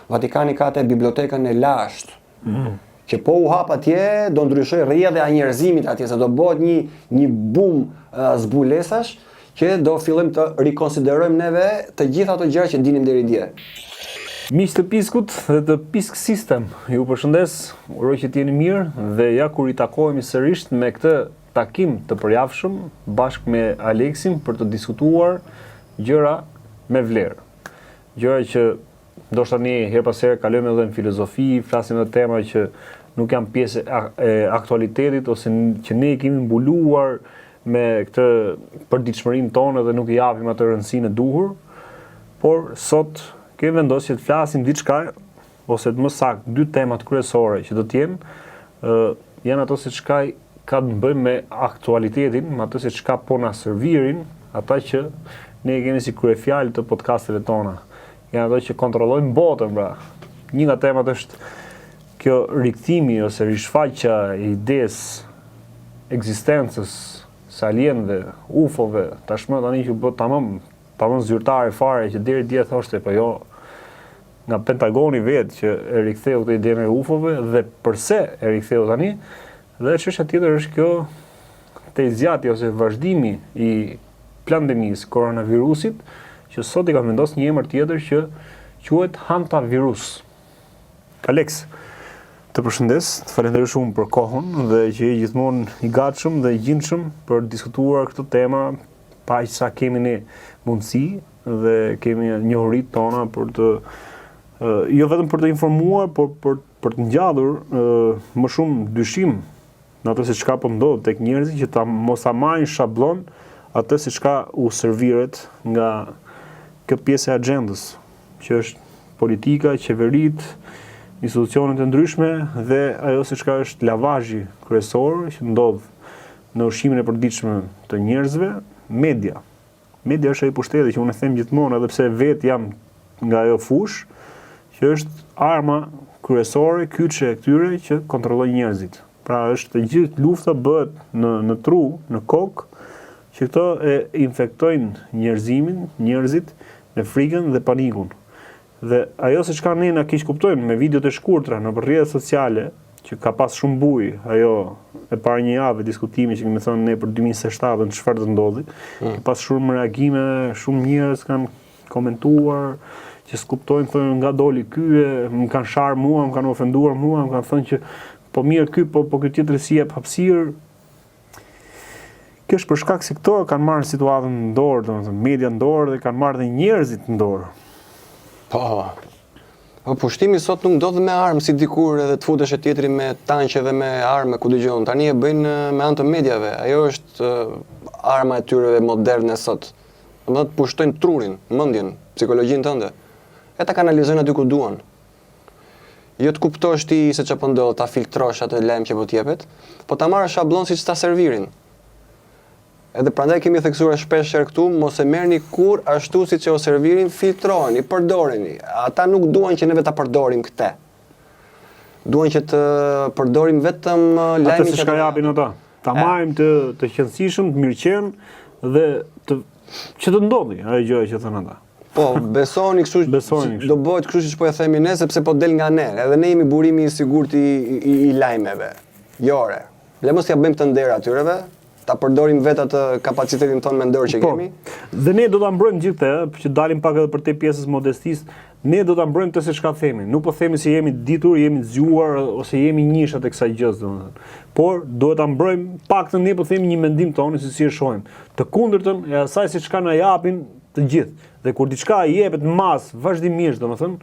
Vatikani ka te bibliotekën e lashtë. Që po u hap atje, do ndryshoj rrjedhja e njerëzimit atje, se do bëhet një bum zbulesash që do fillim të rikonsiderojmë neve të gjitha ato gjëra që ndinim deri dje. Miq të Piskut dhe të Pisk System, ju përshëndes, uroj që t'jeni mirë dhe ja kur i takohemi sërish me këtë takim të përjavshëm bashkë me Aleksin për të diskutuar gjëra me vlerë. Gjëra që ndoshta ne her pas here kalojmë edhe në filozofi, flasim edhe tema që nuk janë pjesë e aktualitetit ose që ne kemi mbuluar me këtë përditshmërinë tonë dhe nuk i japim atë rëndësinë e duhur, por sot kemi vendosur që të flasim diçka ose të më saktë dy temat kryesore që do të janë ato se çka ka të bëjë me aktualitetin, me ato se çka po na servirin ata që ne kemi si kryefjalë të podcasteve tona. Janë ato që kontrollojnë botën, pra. Një nga temat është kjo rikthimi ose rishfaqja e idesë ekzistencës së alienëve, UFO-ve, tashmë tani që bëhet tamam zyrtare fare që deri dje thoshte po jo nga Pentagoni vetë që e riktheu këtë ide me UFO-ve dhe pse e riktheu tani. Dhe çështja tjetër është kjo tezjati ose vazhdimi i pandemisë koronavirusit, që sot i ka vendosur një emër tjetër që quhet hantavirus. Aleks, të përshëndes, të falenderoj shumë për kohën dhe që je gjithmonë i gatshëm dhe i gjinshëm për të diskutuar këtë tema, pa sa kemi ne mundësi dhe kemi njohuritë tona për të jo vetëm për të informuar, por për të ngjallur më shumë dyshim në ato se çka po ndodh tek njerëzit, që ta mos ta marrin shablon atë se çka u serviret nga kjo pjesë e agjendës, që është politika, qeveritë, institucionet e ndryshme dhe ajo se çka është lavazhi kryesor që ndodh në ushqimin e përditshëm të njerëzve, media. Media është ai pushteti që unë them gjithmonë, edhe pse vetë jam nga ajo fushë, që është arma kryesore, kyçe e këtyre që kontrollojnë njerëzit. Pra është të gjithë lufta bëhet në tru, në kokë, që këto e infektojnë njerëzit me frikën dhe panikun. Dhe ajo se çka ne na keq kuptojmë me videot e shkurtra në rrjetet sociale, që ka pas shumë bujë, ajo e para një javë diskutimi që kemi thënë ne për 2027 çfarë do ndodhi, ka pas shumë reagime, shumë njerëz kanë komentuar, që s'kuptojnë, thonë nga doli ky, më kanë sharë mua, më kanë ofenduar mua, më kanë thënë që po mirë ky, po ky tjetër si jep hapësirë. Kjo është për shkak se këto kanë marrë situatën në dorë, domethënë media në dorë dhe kanë marrë dhe njerëzit në dorë. Po pushtimi sot nuk ndodh me armë si dikur edhe të futesh e tjetri me tanqe dhe me armë ku dëgjon. Tani e bëjnë me anë të mediave. Ajo është arma e tyre moderne sot. Domethënë të pushtojnë trurin, mendjen, psikologjinë tënde. E ta kanalizojnë aty ku duan. Jo të kuptosh ti se çfarë po ndodh, ta filtrosh atë lajm që po t'jepet, po ta marrësh shablon siç ta servirin. Edhe prandaj kemi theksuar shpesh këtu, mos e merrni kur ashtu siç e o servirin, filtroni, përdoreni. Ata nuk duan që neve ta përdorim këtë. Duan që të përdorim vetëm lajmin që ka japin ata. Ta marrim të qetësishëm, të mirëqen dhe që të ndodhi ajo gjë që thënë ata. Po, besoni kështu, do bëhet kështu siç po e themi ne, sepse po del nga ne. Edhe ne jemi burimi i sigurt i lajmeve. Jore. Le mos ja bëjmë të nder atyreve, ta përdorim vetë atë kapacitetin tonë mendor që kemi. Dhe ne do ta mbrojmë gjithë këtë, që dalim pak edhe për te pjesës modestisë, ne do ta mbrojmë të se çka themi. Nuk po themi se jemi ditur, jemi të zgjuar ose jemi njëshat e kësaj gjës, domethënë. Por duhet ta mbrojmë paktën ne po themi një mendim tonë se si e shohim. Të kundërtën e asaj se çka na japin të gjithë. Dhe kur diçka i jepet mas vazhdimisht, domethënë,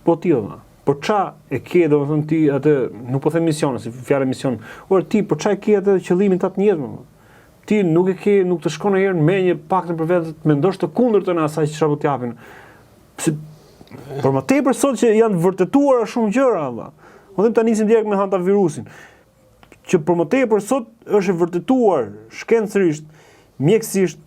po ti valla. Po ç'a e ke domethënë ti atë, nuk po them mision, si fjalë mision. Or ti po ç'a e ke atë qëllimin tat në jetë? Ti nuk e ke, nuk të shkon herë me një paktën për vetë të mendosh të kundërtën e asaj që çfarë po t'japin. Por më tepër sot që janë vërtetuara shumë gjëra valla. Po them ta nisim direkt me hantavirusin. Që për më tepër sot është e vërtetuar shkencërisht, mjekësisht,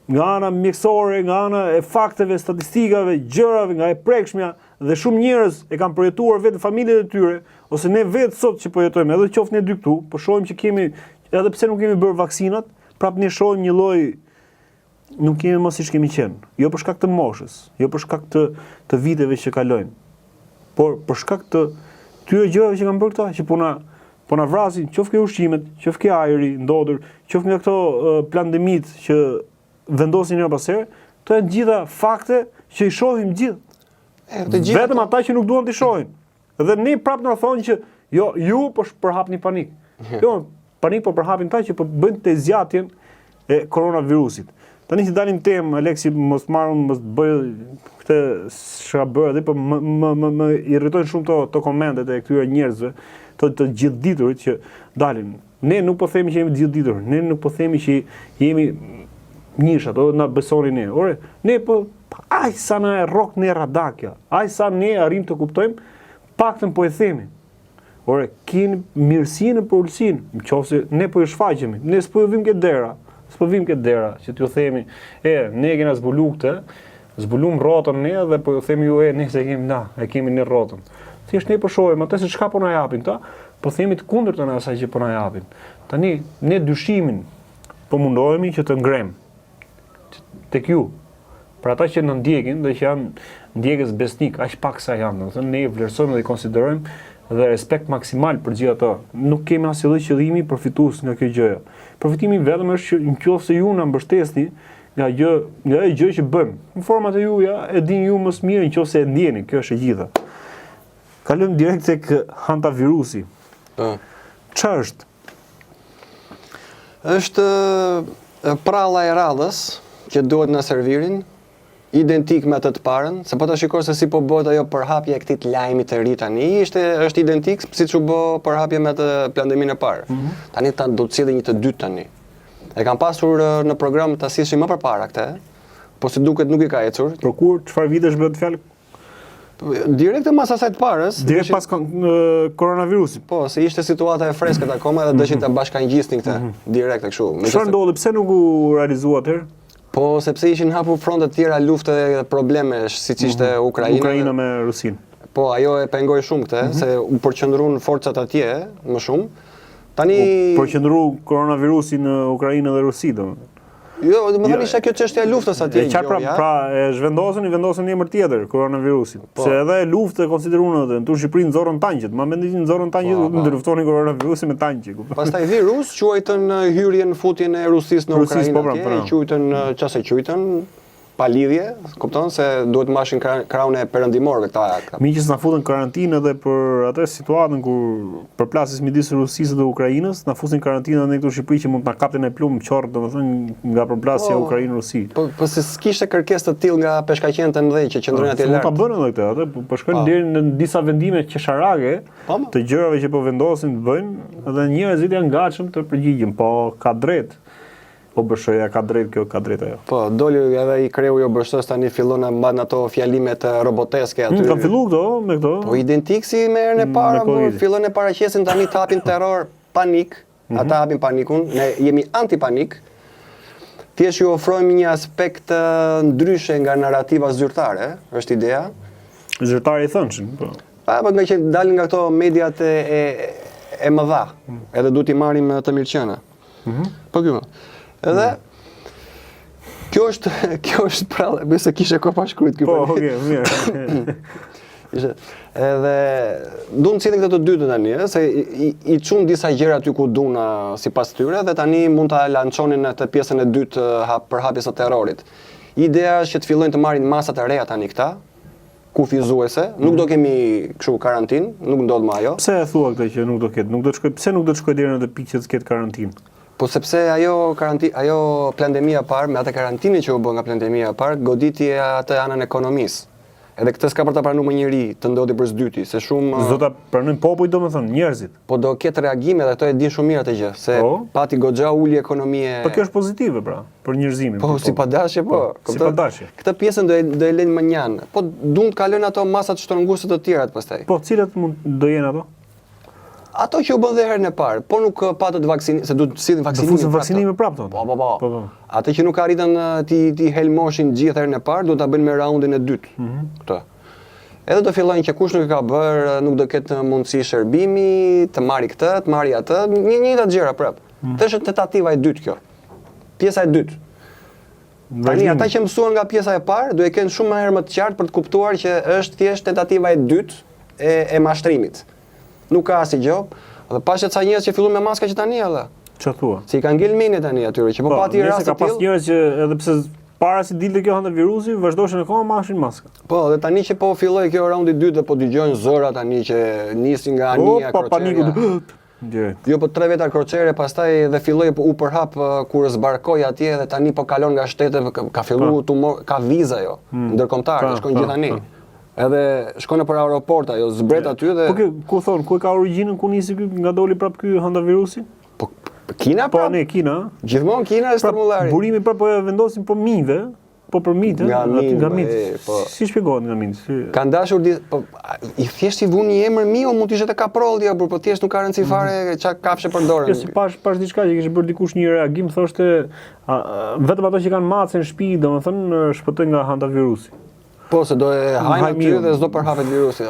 nga ana mjekësore, nga ana e fakteve, statistikave, gjërave, nga e prekshmja, dhe shumë njerëz e kanë përjetuar vetë familjet e tyre, ose ne vetë sot që po jetojmë, edhe qoftë ne dy këtu, po shohim që kemi, edhe pse nuk kemi bërë vaksinat, prapë ne shohim një lloj, nuk kemi më siç kemi qenë. Jo për shkak të moshës, jo për shkak të viteve që kalojnë. por për shkak të këtyre gjërave që kanë bërë këta, që po na vrasin, qoftë ke ushqimet, qoftë ke ajri ndodër, qoftë nga këto pandemit që vendosin her pas here, këto janë gjitha fakte që i shohim gjithë. Vetëm ata që nuk duan t'i shohin. Dhe ne prapë na thonë që jo, ju po përhapni panik. Jo, panik po përhapin ta që po bëjnë të zgjatjen e koronavirusit. Tani që dalim temë, Aleksi, mos bëj këtë çka bëra dhe po më irritojnë shumë to komentet e këtyre njerëzve, të gjithditurit që dalin. Ne nuk po themi që jemi gjithditur, ne nuk po themi që jemi njëshat, o na besoni ne. Ore, ne po aj sa na e rrok ne radakja, aj sa ne arrim të kuptojmë, paktën po e themi. Ore, keni mirësinë për ulësinë, nëse ne po e shfaqemi, ne s'po vim këtë dera, që t'ju themi, ne kena zbulu këtë, zbulum rrotën ne dhe po ju themi ju ne se kemi ne rrotën. Thjesht ne po shohim atë se çka po na japin ta, po themi të kundërtën e asaj që po na japin. Tani ne dyshimin po mundohemi që të ngrem tek ju. Për ata që në ndjekin dhe që janë ndjekës besnik, aq pak sa janë, domethënë ne vlerësojmë dhe i konsiderojmë dhe respekt maksimal për gjithë ato. Nuk kemi asnjë lloj qëllimi përfitues nga kjo gjë. Përfitimi vetëm është që nëse ju na mbështesni nga ajo gjë që bëjmë. Në format e juaja e dini ju më së miri nëse e ndjeni, kjo është e gjitha. Kalojmë direkt tek hantavirusi. Çfarë është? Është pralla e radhës që duhet na servirin, identik me atë të parën, se po ta shikosh se si po bëhet ajo përhapje e këtij lajmit të ri tani, është identik siç u bë përhapje me atë pandeminë e parë. Tani do të sjellë një të dytë tani. E kanë pasur në program të asishin më përpara këtë, po si duket nuk i ka ecur. Për kur, çfarë vitesh bëhet fjalë? Direkt mas asaj të parës. Direkt pas koronavirusit. Po, se ishte situata e freskët akoma dhe dëshin të bashkangjisnin këtë direkt e kështu. Çfarë ndodhi? Pse nuk u realizua atëherë? Po, sepse ishin hapur fronte të tjera lufte dhe problemesh, siç ishte Ukraina me Rusin. Po, ajo e pengoi shumë këtë, se u përqendruan forcat atje më shumë. Tani përqendru koronavirusi në Ukrainë dhe Rusi, domethënë. Jo, domethënë ishte kjo çështja e luftës atje. Pra e zhvendosen në emër tjetër koronavirusit. Se edhe luftë konsideruan atë. Në Shqipëri nxorën tanqet, ma menditin nxorën tanqet ndër luftonin koronavirusin me tanqe. Pastaj virus quajtën hyrjen futjen e Rusisë në Ukrainë, quajtën çfarë quajtën pa lidhje, kupton se duhet mashin krahun e perëndimorëve këta. Miqës na futën karantinë edhe për atë situatën kur përplasjes midis Rusisë dhe Ukrainës, na fusin karantinë edhe këtu në Shqipëri që mund ta kapten e plumb qorr, domethënë nga përplasja Ukrainë-Rusi. Po se s'kishte kërkesë të tillë nga peshkaqenët e mëdhenj që qëndrojnë atje lart. Mund ta bënë edhe këtë, atë po shkojnë deri në disa vendime qesharake të gjërave që po vendosin të bëjnë, dhe njerëzit janë gatshëm të përgjigjen, po ka drejt. OBSH-ja ka drejt, kjo ka drejt ajo. Po, doli edhe i kreu i OBSH-s tani fillon të mbajnë ato fjalimet roboteske aty. Ka fillu këto me këto. Po identik si me herën e parë, fillon e paraqesin tani të hapin terror, panik, ata hapin panikun, ne jemi anti-panik. Thjesht ju ofrojmë një aspekt ndryshe nga narrativa zyrtare, është ideja. Zyrtare i thënshën, po. Po nga që dalin nga këto mediat e mëdha, edhe duhet i marrim të mirëqenia. Po kjo. Edhe kjo është prallë, besoj kishe ko pa shkruajt këtu. Po, okay, mirë. Edhe duan të cilin këto të dytë tani, se i çun disa gjëra aty ku duan sipas tyre dhe tani mund ta lançonin atë pjesën e dytë për hapjes së terrorit. Ideja është që të fillojnë të marrin masa të reja tani këta, kufizuese, nuk do kemi kështu karantinë, nuk ndodh më ajo. Pse e thua këtë që nuk do ketë? Nuk do të shkoj, pse nuk do të shkoj deri në atë pikë që të ketë karantinë? Po sepse ajo pandemia e parë, me atë karantinë që u bë nga pandemia e parë, goditi atë anën e ekonomisë. Edhe këtë s'ka për ta pranuar më njëri të ndodhi për s'dyti, se shumë s'do ta pranojnë popujt, domethënë njerëzit. Po do ketë reagime dhe ato e din shumë mirë atë gjë, se pati goxha uli ekonomie. Po kjo është pozitive pra, për njerëzimin. Po si padashje po. Si padashje. Këtë pjesën do e lënë më njanë. Po duan të kalojnë ato masat shtrënguese të tjera pastaj. Po cilat do jenë ato? Ato që u bën dhe herën e parë, po nuk patët vaksinim, se duhet të sillin vaksinimin. Do fusin vaksinimin prapë. Po. Ato që nuk arritën ti helmoshin gjithë herën e parë, duhet ta bëjnë me raundin e dytë. Këtë. Edhe do fillojnë që kush nuk e ka bërë, nuk do ketë mundësi shërbimi, të marri këtë, të marri atë, njëjta gjëra prapë. Të është tentativa e dytë kjo. Pjesa e dytë. Tani ata që mësuan nga pjesa e parë, do e kenë shumë më herë më të qartë për të kuptuar që është thjesht tentativa e dytë e mashtrimit. Nuk ka asnjë gjë. Dhe pashë ca njerëz që filluan me maska që tani edhe. Çfarë thua? Si kanë ngel mendjet tani atyre që po pati rast ka pas njerëz që edhe pse para se dilte kjo hantavirusi, vazhdoshin akoma mashin maska. Po, dhe tani që po filloi kjo raundi i dytë dhe po dëgjojnë zëra tani që nisin nga anija paniku. Jo, po 3 veta krocere, pastaj dhe filloi u përhap kur zbarkoi atje dhe tani po kalon nga shtetet, ka filluar tumor, ka vizë ajo ndërkombëtare, shkojnë gjithë tani. Edhe shkon nëpër aeroport ajo, zbret aty dhe Po ku thon, ku ka origjinën, ku nisi ky, nga doli prap ky hantavirusi? Po Kina po ne Kina. Gjithmonë Kina është stërmullari. Burimi prap po e vendosin për mijëve, po për mijë, nga mijë. Si shpjegohet nga mijë? Kanë dashur po i thjesht i vuni emër Mio, mund të ishte kaprolli apo po thjesht nuk ka rëndësi fare çka kafshë përdoren. Si pash diçka që kishte bërë dikush një reagim, thoshte vetëm ato që kanë macën në shtëpi, domethënë shpëtojnë nga hantavirusi. Po se do e hajnë aty dhe s'do përhapet virusi.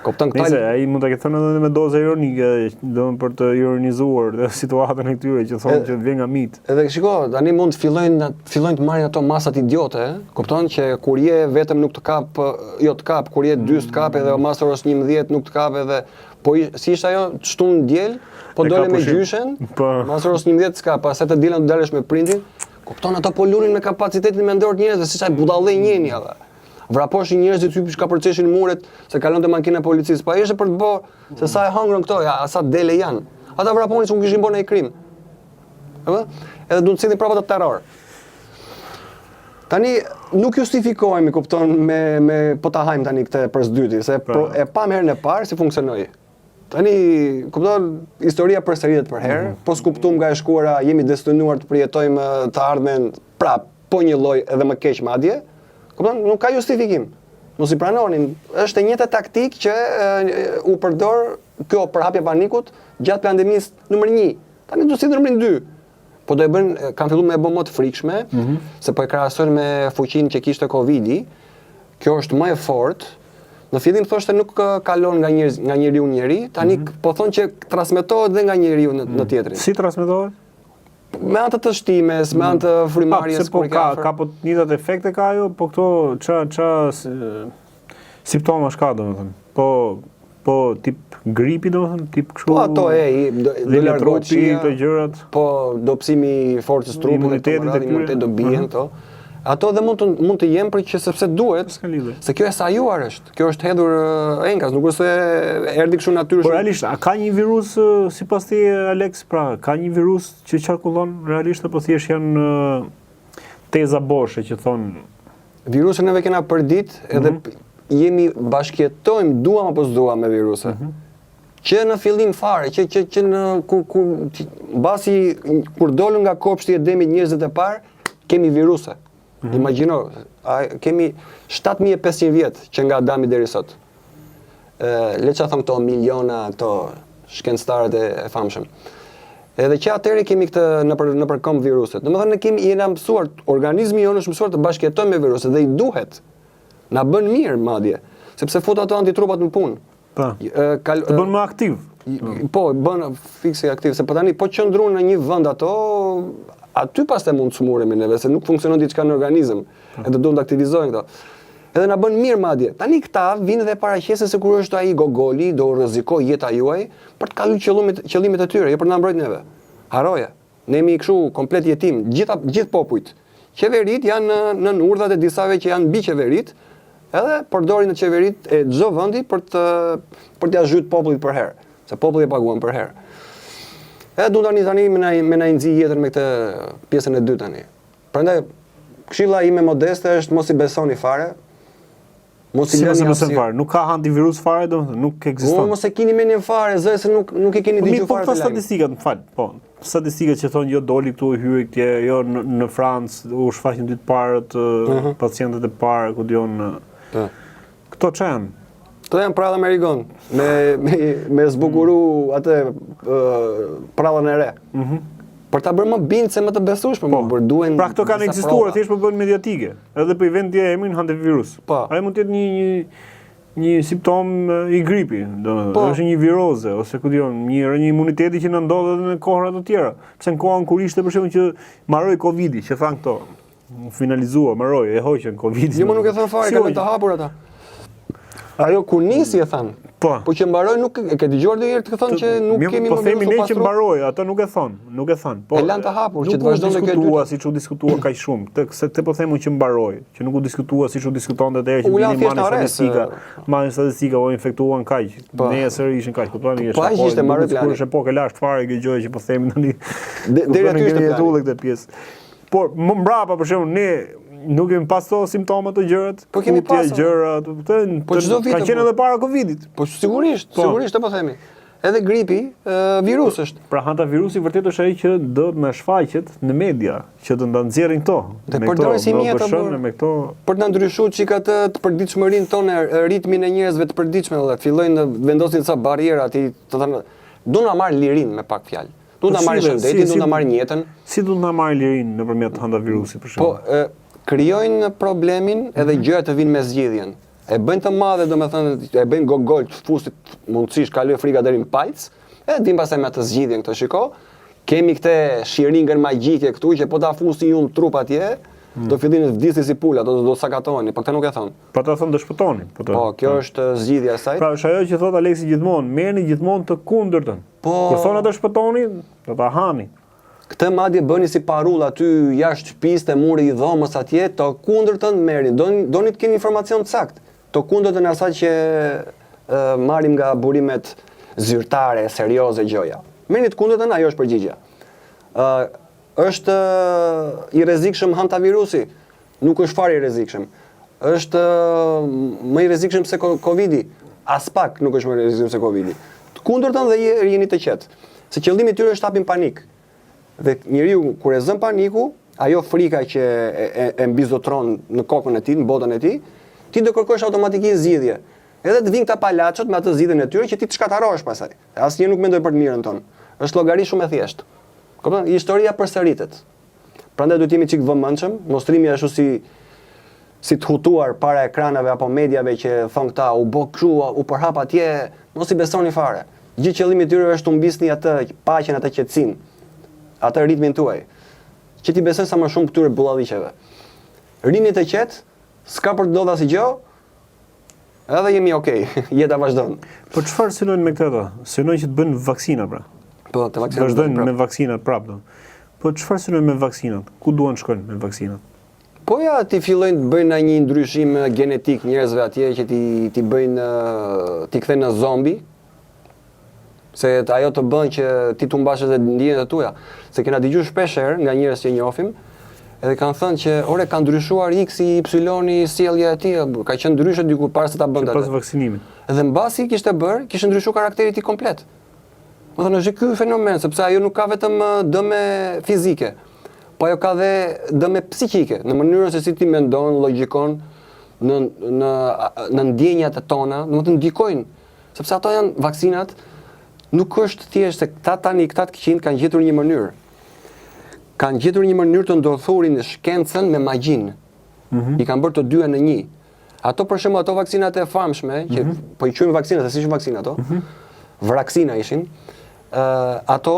Kupton këta. Nëse ai mund ta ketë thënë edhe me dozë ironike, domethënë për të ironizuar situatën e këtyre që thonë që vjen nga mit. Edhe shiko, tani mund fillojnë të marrin ato masat idiote, kupton që kur je vetëm nuk të kap, jo të kap, kur je 2 të kap edhe mas orës 11 nuk të kap edhe po si ishte ajo shtun diel, po dole me gjyshen, mas orës 11 s'ka, pastaj të dielën të dalësh me prindin. Kupton ato po lunin me kapacitetin mendor të njerëzve, siç ai budallë njëni edhe. Vraposhin njerëzit hypin ka përceshin muret se kalonte makina e policisë. Pa ishte për të bërë se sa e hëngrën këto, ja, sa dele janë. Ata vraponin se nuk kishin bërë ndonjë krim. Apo? Edhe duhet të sillen prapa të terror. Tani nuk justifikohemi, kupton, me po ta hajm tani këtë përsëdyti, se e pam herën e parë si funksionoi. Tani, kupton, historia përsëritet për herë, po s'kuptuam nga e shkuara, jemi destinuar të përjetojmë të ardhmen prap, po një lloj edhe më keq madje. Kupton, nuk ka justifikim. Mos i pranonin. Është e njëjta taktikë që u përdor kjo përhapja panikut gjatë pandemisë numër 1. Tani do si numër 2. Po do e bën, kanë filluar me bë më të frikshme, se po e krahasojnë me fuqinë që kishte Covidi. Kjo është më e fortë. Në fillim thoshte nuk kalon nga njeriu në njeri, tani po thonë që transmetohet dhe nga njeriu në tjetrin. Si transmetohet? Me anë të shtimes, me anë të frymarrjes kur ka po të njëjtat efekte ka ajo, po këto ça simptomash ka domethënë. Po tip gripi domethënë, tip kështu. Po ato do largohet këto gjërat. Po dobësimi i forcës trupit, imunitet do bien këto. Ato dhe mund të jenë për që sepse duhet, se kjo e sajuar është. Kjo është hedhur enkas, nuk është se erdhi kështu natyrshëm. Po realisht, a ka një virus sipas ti Alex, pra, ka një virus që qarkullon realisht apo thjesht janë teza boshe që thon virusin neve kena përdit edhe jemi bashkëjetojmë duam apo s'duam me viruse. Që në fillim fare, që në mbasi kur dolën nga kopshti i Edemit njerëzit e parë, kemi viruse. Imagjino, kemi 7500 vjet që nga Adami deri sot. Le çfarë thon këto miliona këto shkencëtarët e famshëm. Edhe që atëherë kemi këtë nëpër këmbë viruset. Domethënë ne kemi jena mësuar, organizmi jonë është mësuar të bashkëjetojmë me viruset dhe i duhet. Na bën mirë madje, sepse fut ato antitrupat në punë. Po. Të bën më aktiv. Po, bën fikse aktiv, se po tani po qëndruan në një vend ato aty pastaj mund të smuremi neve, se nuk funksionon diçka në organizm, edhe duhet të aktivizojnë këto. Edhe na bën mirë madje. Tani këta vinë dhe paraqesen se kur është ai gogoli, do rrezikoj jeta juaj për të kaluar qëllimet e tyre, jo për na mbrojtë neve. Haroja. Ne jemi kështu komplet jetim, gjithë popujt. Qeverit janë në urdhat e disave që janë mbi qeverit, edhe përdorin në qeverit e çdo vendi për t'ia zhyt popullit për herë, se populli e paguan për herë. Edhe duhet tani me na nxi jetën me këtë pjesën e dytë tani. Prandaj këshilla ime modeste është mos i besoni fare. Mos i lëni fare. Nuk ka antivirus fare, domethënë nuk ekziston. Mos e keni mendjen fare, zë se nuk i keni dëgjuar fare. Po statistikat, m'fal, po. Statistikat që thonë jo doli këtu, hyri këtje, jo në Francë u shfaqin dy të parët, pacientët e parë ku dion. Këto çan. Këto janë prallë Amerikan, me zbukuru atë prallën e re. Për ta bërë më bindse më të besueshme, por duhen. Pra këto kanë ekzistuar, thjesht po bëhen mediatike. Edhe po i vend dia emrin hantavirus. Ai mund të jetë një simptom i gripi, domethënë, është një viroze ose ku diun, një imuniteti që na ndodh edhe në kohra të tjera. Pse në kohën kur ishte për shembull që mbaroi Covidi, që than këto, finalizua, mbaroi, e hoqën Covidi. Jo, më nuk e thon fare, kanë të hapur ata. Ajo kur nisi e thanë. Po. Po që mbaroi nuk e ke dëgjuar ndonjëherë të thonë që nuk kemi po më themi virus ne u që pastru? mbaroi, ata nuk e thon. Po. E lanë të hapur, që të nuk u vazhdonte kjo diskutua siç u diskutua kaq shumë. Te po themu që mbaroi, që nuk u diskutua siç u diskutonte atëherë që U lanë vini thjesht arrest, marrin statistika o infektuan kaq. Po. Nesër ishin kaq, kuptoni? Po, aq ishte mbaroi plani. Kur është epokë lashtë fare kjo gjë që po themi tani. Deri aty ishte plani. plani këtë pjesë. Por më mbrapa për shembull ne nuk kemi pas to simptomat të gjërat. Po kemi tutje, pasur. gjëra, kupton? Po çdo vit Ka qenë edhe para Covidit. Po sigurisht, sigurisht e po themi. Edhe gripi, virus është. Pra hantavirusi vërtet është ai që do të na shfaqet në media, që do ta nxjerrin këto. Dhe përdoren si mjeta me këto. Për të na ndryshuar çika të përditshmërinë tonë, ritmin e njerëzve të përditshme, valla, fillojnë të vendosin ca barriera aty, të thënë, do na marr lirinë me pak fjalë. Do na marrin shëndetin, do na marrin jetën. Si do na marrin lirinë nëpërmjet hantavirusit për shembull? Po, krijojnë problemin edhe gjërat të vinë me zgjidhjen. E bëjnë të madhe, domethënë, e bëjnë gogol të fusit mundësisht kaloj frika deri në palc, e dim pastaj me atë zgjidhjen këtë shiko. Kemi këtë shiringën magjike këtu që po ta fusi ju në trup atje, do fillin të vdisni si pula, do sakatoheni, po këtë nuk e thon. Po ta thon do shpëtoni. Po, kjo është zgjidhja e saj. Pra është ajo që thot Aleksi gjithmonë, merrni gjithmonë të kundërtën. Po. Kur thon ata shpëtoni, do ta hani. Këtë madje bëni si parull aty jashtë shtëpisë te muri i dhomës atje, të kundërtën merrni. Doni të keni informacion të saktë. Të kundërtën e asaj që marrim nga burimet zyrtare, serioze gjoja. Merrni të kundërtën, ajo është përgjigjja. Është i rrezikshëm hantavirusi? Nuk është fare i rrezikshëm. Është më i rrezikshëm se Covidi? As pak nuk është më i rrezikshëm se Covidi. Të kundërtën dhe jeni të qetë. Se qëllimi i tyre është hapin panik. Dhe njeriu kur e zën paniku, ajo frika që e mbizotron në kokën e tij, në botën e tij, ti do kërkosh automatikisht zgjidhje. Edhe të vinë këta palaçot me atë zgjidhjen e tyre që ti të shkatarohesh pastaj. Asnjë nuk mendoj për të mirën tonë. Është llogari shumë e thjeshtë. Kupton? Historia përsëritet. Prandaj duhet jemi çik vëmendshëm, mos rrimi ashtu si të hutuar para ekranave apo mediave që thon këta u bë kështu, u përhap atje, mos i besoni fare. Gjithë qëllimi i tyre është të mbisni atë paqen, atë qetësinë, atë ritmin tuaj. Që ti besoj sa më shumë këtyre bullalliqeve. Rini të qetë, s'ka për të ndodhur asgjë gjë, edhe jemi okay, jeta vazhdon. Po çfarë synojnë me këtë ata? Synojnë që të bëjnë vaksina pra. Po, të vaksinat. Vazhdojnë me vaksinat prapë. Po çfarë synojnë me vaksinat? Ku duan shkojnë me vaksinat? Po ja, ti fillojnë të bëjnë një ndryshim genetik njerëzve atje që ti bëjnë ti kthejnë në zombi. Se ajo të bën që ti të humbash edhe ndjenjat e tua. Se kena dëgjuar shpesh herë nga njerëz që njohim, edhe kanë thënë që ore ka ndryshuar X-i, Y-i, sjellja e tij, ka qenë ndryshe diku para se ta bënte atë. Pas vaksinimit. Edhe mbasi kishte bërë, kishte ndryshuar karakteri i tij komplet. Do të thonë është ky fenomen, sepse ajo nuk ka vetëm dëme fizike, po ajo ka dhe dëme psiqike, në mënyrën se si ti mendon, logjikon, në ndjenjat e tona, domethënë ndikojnë, sepse ato janë vaksinat. Nuk është thjesht se këta të këqind kanë gjetur një mënyrë. Kanë gjetur një mënyrë të ndorthurin shkencën me magjinë. I kanë bërë të dyja në një. Ato për shembull ato vaksinat e famshme, që po i quajmë vaksinat, se si ishin vaksina ato, vraksina ishin, ato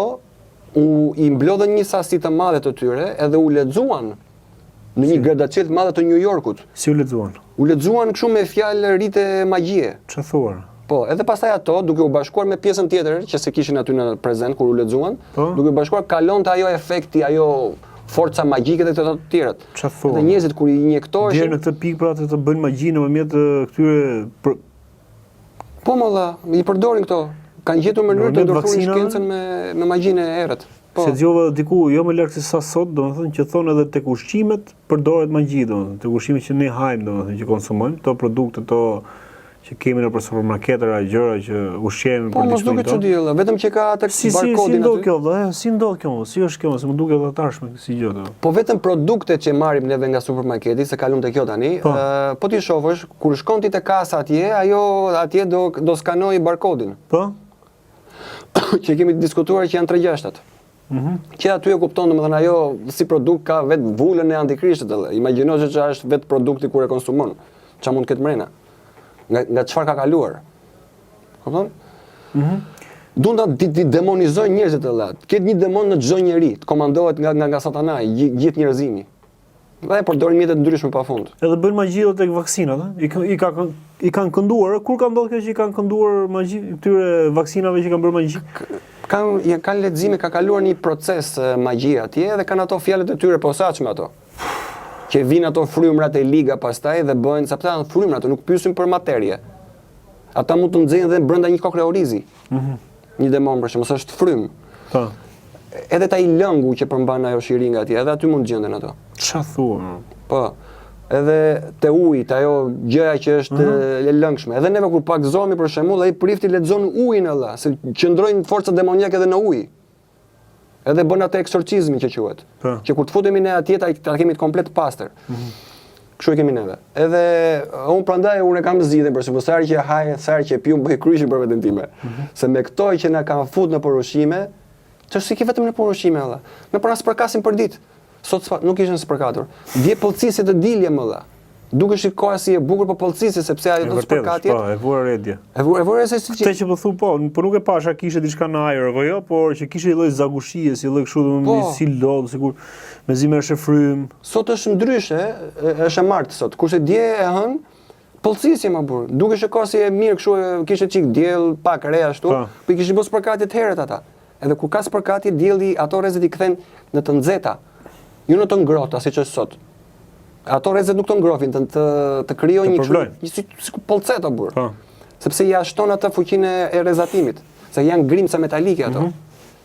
i mblodhen një sasi të madhe të tyre edhe u lexuan në një gradacion të madhe të New Yorkut. Si u lexuan? U lexuan kështu me fjalë rite magjie. Çfarë thuar? Po, edhe pastaj ato, duke u bashkuar me pjesën tjetër që se kishin aty në prezent kur u lexuan, duke u bashkuar kalonte ajo efekti, ajo forca magjike dhe të tjerat. Çfarë thua? Dhe njerëzit kur i injektoheshin, deri në këtë pikë pra të bëjnë magji nëpërmjet këtyre Po molla, i përdorin këto. Kanë gjetur mënyrë të ndorthurin shkencën me magjinë e errët. Po. Se dëgjova diku jo më lart se sa sot, domethënë që thonë edhe tek ushqimet përdoret magji, domethënë tek ushqimet që ne hajmë, domethënë që konsumojmë, këto produkte to që kemi nëpër supermarketera, gjëra që ushqejmë për diçka. Po mos duket çudi, vetëm që ka atë barkodin si ndodh kjo, si ndodh kjo, si është kjo, se më duket edhe tashmë si gjë. Po vetëm produktet që marrim neve nga supermarketi, se kalum te kjo tani, po ti shohësh kur shkon ti te kasa atje, ajo atje do skanoj barkodin. Po. Që kemi diskutuar që janë 3/6. Që aty e kupton, domethënë ajo si produkt ka vetë vulën e antikrishtit edhe. Imagjino se çfarë është vetë produkti kur e konsumon. Çfarë mund të ketë mrena? Nga çfarë ka kaluar. Kupton? Duan ti demonizojnë njerëzit edhe. Ket një demon në çdo njeri, të komandohet nga satanai, gjithë njerëzimi. Dhe përdorin mjete të ndryshme pafund. Edhe bëjnë magji edhe tek vaksinat, i kanë kënduar, kur ka ndodhur kjo që i kanë kënduar magji këtyre vaksinave që kanë bërë magji? Kanë lexime, ka kaluar një proces magjia atje dhe kanë ato fjalët e tyre posaçme ato. Që vinë ato frymrat e liga pastaj dhe bëjnë, sa janë frymrat, nuk pyesin për materie. Ata mund të nxjejnë dhe brenda një kokre orizi. Një demon për shembull, është frym. Po. Edhe ta i lëngu që përmban ajo shiringa atje, edhe aty mund gjenden ato. Çfarë thua? Po. Edhe te ujit, ajo gjëja që është e lëngshme. Edhe neve kur pagëzohemi për shembull, ai prifti lexon ujin alla, se qëndrojnë forca demoniake edhe në ujë. Edhe bën atë eksorcizmin që quhet. Që kur të futemi ne atje ta kemi të komplet pastër. Kështu e kemi neve. Edhe unë prandaj unë kam zgjidhur për shembull sa që haj, sa që piu bëj kryqin për veten time. Se me këto që na kanë fut në ushqime, ç'është si ke vetëm në ushqime alla. Ne po na spërkasin për ditë. Sot nuk ishin spërkatur. Dje pollëcisë të dilje më dha. Duke shikoja si e bukur po pollëcisë sepse ajo do të spërkatjet. Po, e vura redje. E vura se si. Këtë që po thu po nuk e pasha kishte diçka në ajër apo jo, por që kishte një lloj zagushie, si lloj kështu domethënë si lodh, sikur mezi më është frym. Sot është ndryshe, është e martë sot. Kurse dje e hën pollëcisë më burr. Duke shikoja si e mirë kështu kishte çik diell pak re ashtu, po i kishin bërë spërkatje të herët ata. Edhe kur ka spërkatje dielli ato rrezet i kthen në të nxehta. Jo në të ngrohta siç është sot. Ato rrezet nuk të ngrohin, të krijojnë një si pollceta burr. Sepse ja shton atë fuqinë e rrezatimit, se janë grimca metalike ato.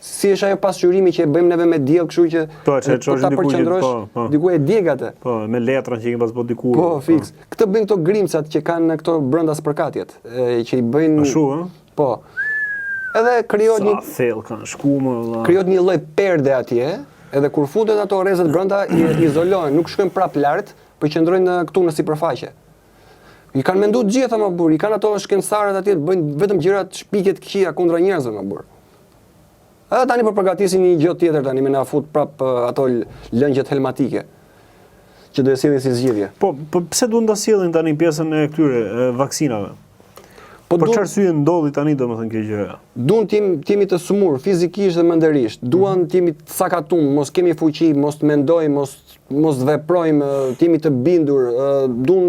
Si është ajo pasqyrimi që e bëjmë neve me diell, kështu që ta përqendrosh diku e djeg atë. Po, me letrën që i pas bë diku. Po, fiks. Këtë bëjnë këto grimcat që kanë këto brenda spërkatjet, që i bëjnë. Ashtu, ëh? Po. Edhe krijohet një thell kanë shkumë. Krijohet një lloj perde atje. Edhe kur futet ato rrezet brenda i izolohen, nuk shkojnë prap lart, por qëndrojnë këtu në sipërfaqe. I kanë menduar të gjitha më burr, i kanë ato shkencëtarët atje bëjnë vetëm gjëra të shpikje të këqija kundra njerëzve më burr. Edhe tani po përgatisin një gjë tjetër tani me na fut prap ato lëngjet helmatike që do të sillin si zgjidhje. Po pse duan ta sillin tani pjesën e këtyre vaksinave? Për çfarë arsye ndodhi tani domethënë kjo gjë? Duan timi të sumur fizikisht dhe mendërisht. Duan timi të sakatum, mos kemi fuqi, mos të mendojmë, mos të veprojmë, timi të bindur, duan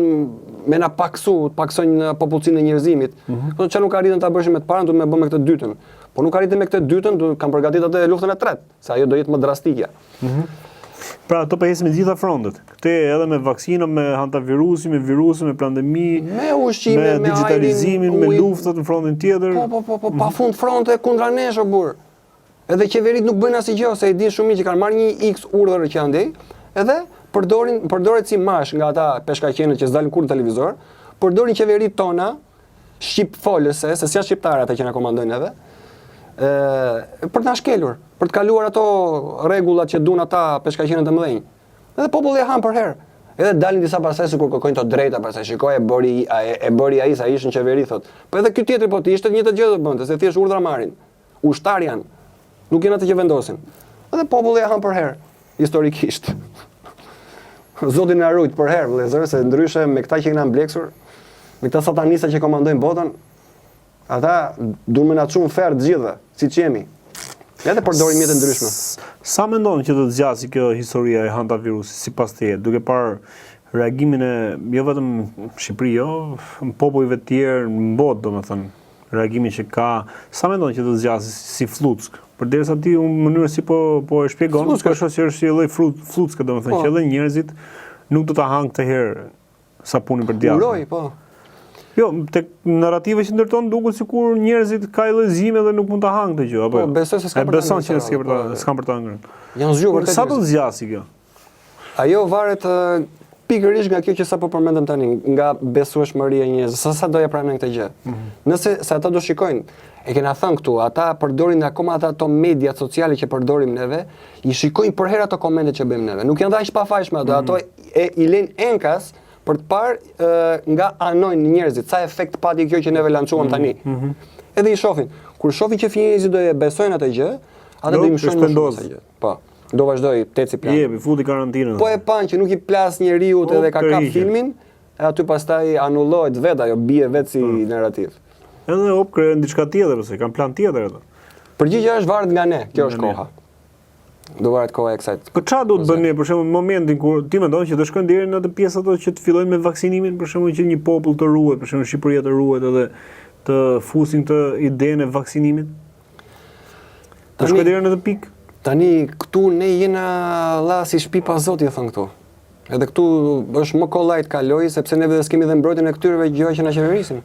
me na paksojnë popullsinë e njerëzimit. Po çfarë nuk arritën ta bëshin me të parën, duhet me bë me këtë dytën. Po nuk arritën me këtë dytën, kanë përgatitur atë luftën e tretë, se ajo do jetë më drastike. Pra ato po ecën me gjitha frontet. Këtë edhe me vaksinë, me hantavirusin, me virusin, me pandemi, me ushqime, me digitalizimin, me luftat në frontin tjetër. Po, pafund fronte kundra nesh o burr. Edhe qeverit nuk bëjnë asgjë, se e di shumë mirë që kanë marrë një X urdhër që andej, edhe përdoret si mash nga ata peshkaqenët që s'dalin kur në televizor, përdorin qeveritë tona shqip folëse, se si janë shqiptarë ata që na komandojnë neve, për të na shkelur, për të kaluar ato rregullat që duan ata peshkaqenët e mëdhenj. Edhe populli e han për herë. Edhe dalin disa pastaj sikur kërkojnë të drejta, pastaj shikoj e bëri ai sa ishin qeveri thot. Po edhe ky tjetri po të ishte një të gjë do bënte, se thjesht urdhra marrin. Ushtar janë. Nuk janë atë që vendosin. Edhe populli e han për herë, historikisht. Zoti na rujt për herë, vëllezër, se ndryshe me këta që kena mbleksur, me këta satanista që komandojnë botën, ata duan me na çun ferr të gjithëve, siç jemi. Edhe përdorin mjete ndryshme. Sa mendon që do të zgjasë kjo historia e hantavirusit sipas teje, duke parë reagimin e jo vetëm në Shqipëri, jo, në popujve të tjerë në botë, domethënë, reagimin që ka, sa mendon që do të zgjasë si fluck? Përderisa ti në mënyrë si po e shpjegon, ka shoh që është si lloj fluck, domethënë, që edhe njerëzit nuk do ta hangë këtë herë sapunin për djathtë. Uroj, po. Jo, tek narrativa që ndërton duket sikur njerëzit ka lëzime dhe nuk mund ta hangë këtë gjë, apo jo? Po, besoj se s'ka për ta. Beson që s'kan për ta ngrënë. Janë zgjuar vërtet. Sa do të zgjasë kjo? Ajo varet pikërisht nga kjo që sapo përmendëm tani, nga besueshmëria e njerëzve, sa do ja pranojnë këtë gjë. Nëse sa ata do shikojnë, e kena thënë këtu, ata përdorin akoma ato media sociale që përdorim neve, i shikojnë për herë ato komente që bëjmë neve. Nuk janë dash pafajshme ato i lënë enkas për të parë nga anojnë njerëzit, sa efekt pati kjo që neve lançuam tani. Edhe i shohin. Kur shohin që fëmijët do e besojnë atë gjë, ata do i mshojnë atë gjë. Po. Do vazhdoj teci plan. Jepi, futi karantinën. Po e pan që nuk i plas njeriu edhe ka kap filmin, e aty pastaj anullohet vetë ajo, bie vetë si narrativ. Edhe krijon diçka tjetër ose kanë plan tjetër ato. Përgjigjja është varet nga ne, kjo është koha. Do varet koha e kësaj. Po çfarë do të bëni për shembull në momentin kur ti mendon që të shkojnë deri në atë pjesë ato që të fillojnë me vaksinimin, për shembull që një popull të ruhet, për shembull Shqipëria të ruhet edhe të fusin të idenë e vaksinimit? Të shkojnë deri në atë pikë? Tani këtu ne jena la si shtëpi pa zoti, thon këtu. Edhe këtu është më kollaj të kaloj sepse ne vetë kemi dhe mbrojtjen e këtyreve gjëra që na qeverisin.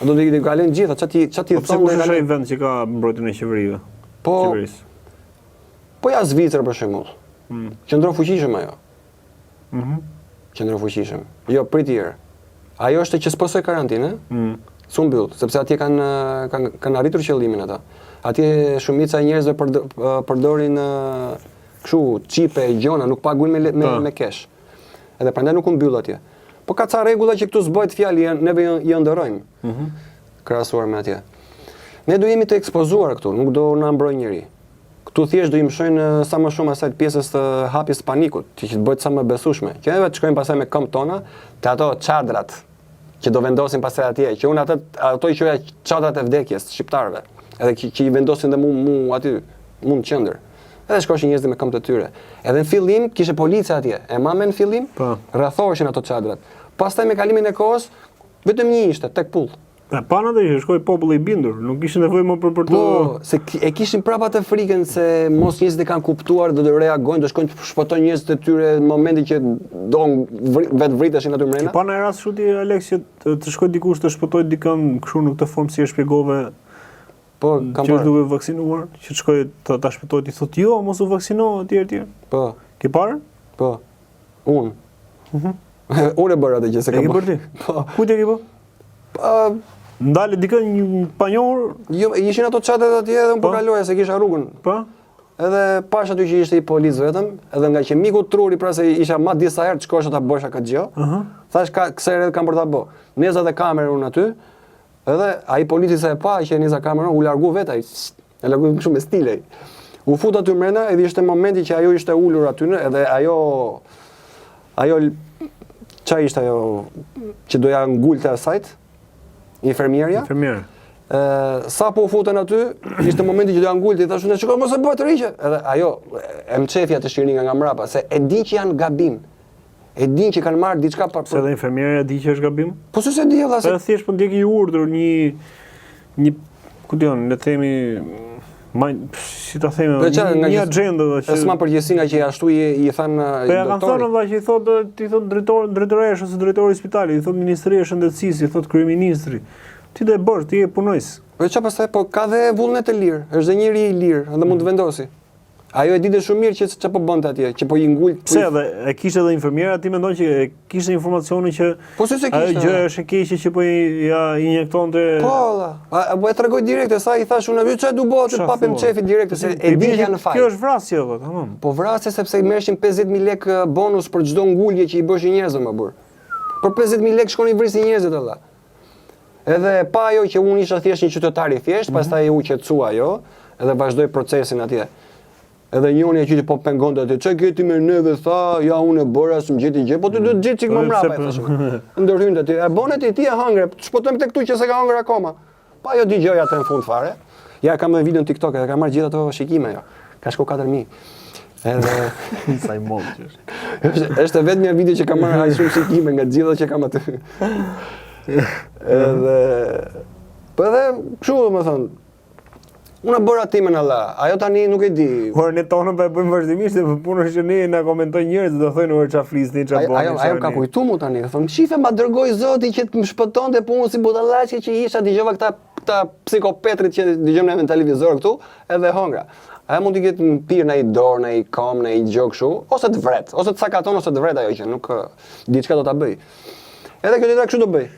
Do të kalojnë gjitha, çati Po pse kush është ai vend që ka mbrojtjen e qeverive? Po Qeverisë. Po ja Zvicër për shembull. Qendron fuqishëm ajo. Qendron fuqishëm. Jo, prit herë. Ajo është që s'posoj karantinë, s'u mbyll, sepse atje kanë arritur qëllimin ata. Atje shumica e njerëzve përdorin kështu çipe, gjona, nuk paguajnë me cash. Edhe prandaj nuk u mbyll atje. Po ka ca rregulla që këtu s'bëhet fjalë, neve i ndërrojmë. Krahasuar me atje. Ne do jemi të ekspozuar këtu, nuk do na mbrojë njëri. Këtu thjesht do i mshojnë sa më shumë asaj pjesës të hapjes së panikut, që të bëhet sa më besueshme. Që neve të shkojmë pastaj me këmbë tona te ato çadrat që do vendosin pastaj atje, që unë ato i quaja çadrat e vdekjes të shqiptarëve. Edhe që i vendosin dhe mu aty, mu në qendër. Edhe shkoshin njerëzit me këmbët e tyre. Edhe në fillim kishte policia atje. E mame në fillim rrethoheshin ato çadrat. Pastaj me kalimin e kohës vetëm një ishte tek pull. Pa në të që shkoj populli i bindur, nuk kishin nevojë më për të... Po, se e kishin prapa të frikën se mos njerëzit e kanë kuptuar, do të reagojnë, do shkojnë të shpëtojnë njerëzit e tyre në momentin që do vetë vriteshin aty mrena. Pa në rast shuti, Alex, që të shkoj dikush të shpëtoj dikën kështu në këtë formë si e shpjegove, po, kam që është duke vaksinuar, që të shkoj ta shpëtoj ti thotë jo, mos u vaksino etj. Po. Ke parë? Po. Unë. Unë e bëra atë që se kam. E ke bërë ti? Po. Ku ti e ke bë? Ndale dikën një panjohur? Jo, ishin ato çatet atje edhe unë po kaloja se kisha rrugën. Po. Edhe pash aty që ishte i polis vetëm, edhe nga që miku Truri pra se isha ma disa herë të shkosha ta bësha këtë gjë. Thash kësaj herë kam për ta bë. Neza dhe kamerën unë aty. Edhe ai polici sa e pa që neza kamerën u largu vet ai. E largu kështu me stile. U fut aty mrena edhe ishte momenti që ajo ishte ulur aty edhe ajo çfarë ishte ajo që doja ngulte asajt. Infermierja. Sa po u futën aty, ishte momenti që do angulti, thashë ne shikoj mos e bëj të rriqe. Edhe ajo mçefja të shtirin nga mrapa, se e di që janë gabim. E di që kanë marrë diçka pa. Se edhe infermierja di që është gabim? Po s'e di valla se. Po thjesht po ndjek i urdhër një ku diun, le të themi si ta themi, një agjendë që s'ma përgjithësi nga që ashtu i than doktorit. Po ja kanë thënë valla që i thot drejtoresh ose drejtori i spitalit, i thot Ministria e Shëndetësisë, i thot kryeministri. Ti do e bësh, ti je punojës. Po çfarë pastaj, po ka dhe vullnet e lirë, është dhe njëri i lirë, edhe mund të vendosi. Ajo e ditë shumë mirë që çfarë po bënte atje, që po i ngul. Pse edhe e kishte edhe infermiera, ti mendon që e kishte informacionin që po se kishte. Ajo gjë është e keqe që po ja injektonte. Po valla. Po e tregoj direkt sa i thash unë, çfarë do bëhet të papim çefit direkt se e di që janë faj. Kjo është vrasje valla, tamam. Po vrasje sepse merrshin 50000 lekë bonus për çdo ngulje që i bëshin njerëzve më burr. Për 50000 lekë shkonin vrisin njerëzit valla. Edhe pa ajo që unë isha thjesht një qytetar i thjesht, pastaj u qetësua ajo, edhe vazhdoi procesin atje. Edhe njëri që po pengonte atë, çka ke ti me neve tha, ja unë e bëra, s'm gjeti gjë, po ti do të gjet çik më mbrapa e thashë. Ndërhyn aty, e bën ti e hangre, shpotojmë tek këtu që s'e ka hangër akoma. Pa ajo dëgjoj atë në fund fare. Ja kam një video në TikTok, edhe kam marrë gjithë ato shikime ajo. Ka shku 4000. Edhe sa i mall që është. Është vetëm një video që kam marrë aq shumë shikime nga gjithë që kam aty. Edhe po edhe kështu domethënë unë bëra timen Allah, ajo tani nuk e di. Por ne tonë po e bëjmë vazhdimisht, se punë që ne na komentojnë njerëz, do thonë ora çfarë flisni, çfarë bëni. Ajo ka kujtu mu tani, thonë, "Shife ma dërgoi Zoti që të më shpëtonte punë si budallaqe që isha, dëgjova këta psikopetrit që dëgjojmë në televizor këtu, edhe hongra." Ajo mund të ketë në pirë në i dorë, në i kom, në i gjokë shu, ose të vret, ose të sakaton, ose të vret ajo që nuk diçka do ta bëj. Edhe kjo tjetra kështu do bëj.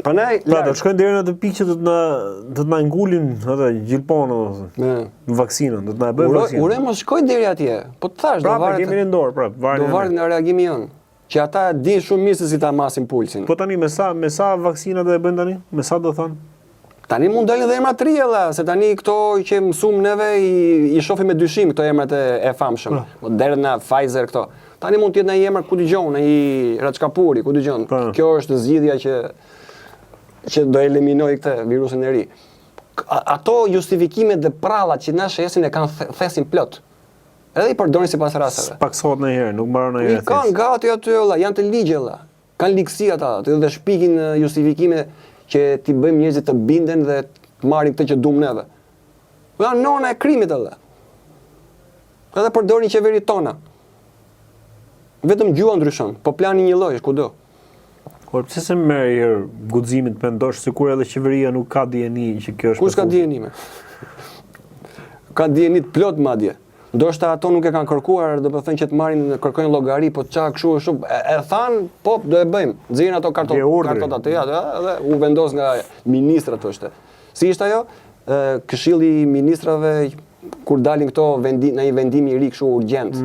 Prandaj, pra do shkojnë deri në atë pikë që do të na ngulin atë gjilponë ose vaksinën, do të na bëjnë vaksinë. Ure mos shkoj deri atje. Po të thash, do varet. Kemi në dorë, prap, do varet nga reagimi jon. Që ata din shumë mirë se si ta masin pulsin. Po tani me sa vaksina do e bëjnë tani? Me sa do thonë? Tani mund dalin edhe emra të ri valla, se tani këto që mësuam neve i shohim me dyshim këto emrat e famshëm. Moderna, Pfizer këto. Tani mund të jetë një emër ku dëgjon, një Raçkapuri, ku dëgjon. Kjo është zgjidhja që do eliminoj këtë virusin e ri. Ato justifikimet dhe prallat që na shesin e kanë thesin plot. Edhe i përdorin sipas rasteve. Paksohet ndonjëherë, nuk mbaron I ndonjëherë. kanë gati aty olla, janë të ligje olla. Kanë ligësi ata, dhe shpikin justifikime që ti bëjmë njerëzit të binden dhe të marrin këtë që duam neve. Janë nona e krimit olla. Edhe përdorin qeverit tona. Vetëm gjua ndryshon, po plani një lloj, kudo. Por pse se merr herë guximin të mendosh sikur edhe qeveria nuk ka dieni që kjo është. Kush ka dieni me? Ka dieni të plot madje. Ndoshta ato nuk e kanë kërkuar, do të thënë që të marrin kërkojnë llogari, po çka kështu shumë e than, po do e bëjmë. Nxjerrin ato kartot aty, edhe u vendos nga ministrat thoshte. Si ishte ajo? Këshilli i ministrave kur dalin këto në një vendim i ri kështu urgjent.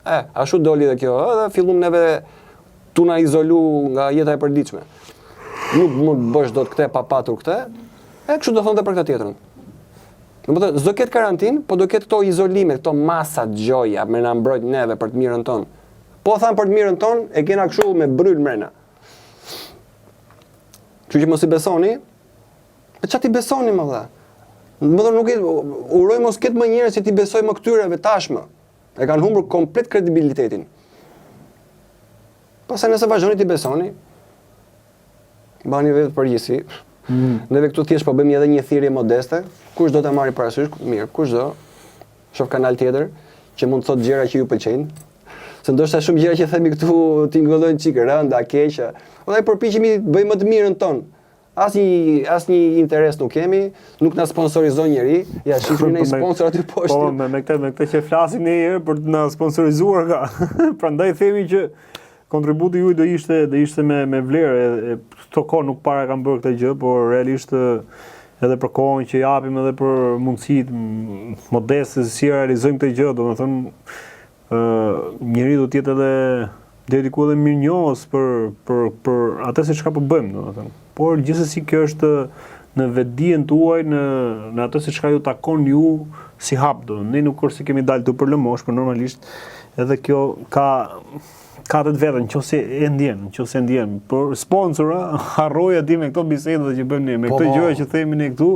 Ashtu doli dhe kjo, edhe fillum neve tu na izolu nga jeta e përditshme. Nuk mund të bësh dot këtë pa patur këtë. Kështu do thonte për këtë tjetrën. Domethënë, s'do ketë karantinë, po do ketë këto izolime, këto masa gjoja me na mbrojt neve për të mirën tonë. Po thanë për të mirën tonë, e kena kështu me bryl mrena. Kështu që mos i besoni, e çfarë ti besoni më dha? Domethënë nuk uroj mos ketë më njerëz që ti besoj më këtyreve tashmë. E kanë humbur komplet kredibilitetin. Pastaj nëse vazhdoni ti besoni, bani vetë përgjithësi. Neve këtu thjesht po bëjmë edhe një thirrje modeste, kush do ta marrë parasysh, mirë, kush do. Shoh kanal tjetër që mund të thotë gjëra që ju pëlqejnë. Se ndoshta shumë gjëra që themi këtu tingëllojnë çik rënda, keqe. Dhe përpiqemi të bëjmë më të mirën tonë. Asnjë interes nuk kemi, nuk na sponsorizon njeri, ja shihni një sponsor aty poshtë. Po, me këtë që flasim ne herë për të na sponsorizuar ka. Prandaj themi që kontributi juaj do ishte me vlerë. Këto kohë nuk para kanë bërë këtë gjë, por realisht edhe për kohën që japim edhe për mundësitë modeste si realizojmë këtë gjë, domethënë njeriu do të jetë edhe deri ku edhe mirënjohës për atë se çka po bëjmë, domethënë. Por gjithsesi kjo është në vetdijen tuaj, në atë se çka ju takon ju si hap, domethënë. Ne nuk është se kemi dalë tu për lëmosh, por normalisht edhe kjo ka të vetën, nëse e ndjen. Por sponsora harroja ti me këto biseda që bëjmë ne, me këto gjëra që themi ne këtu,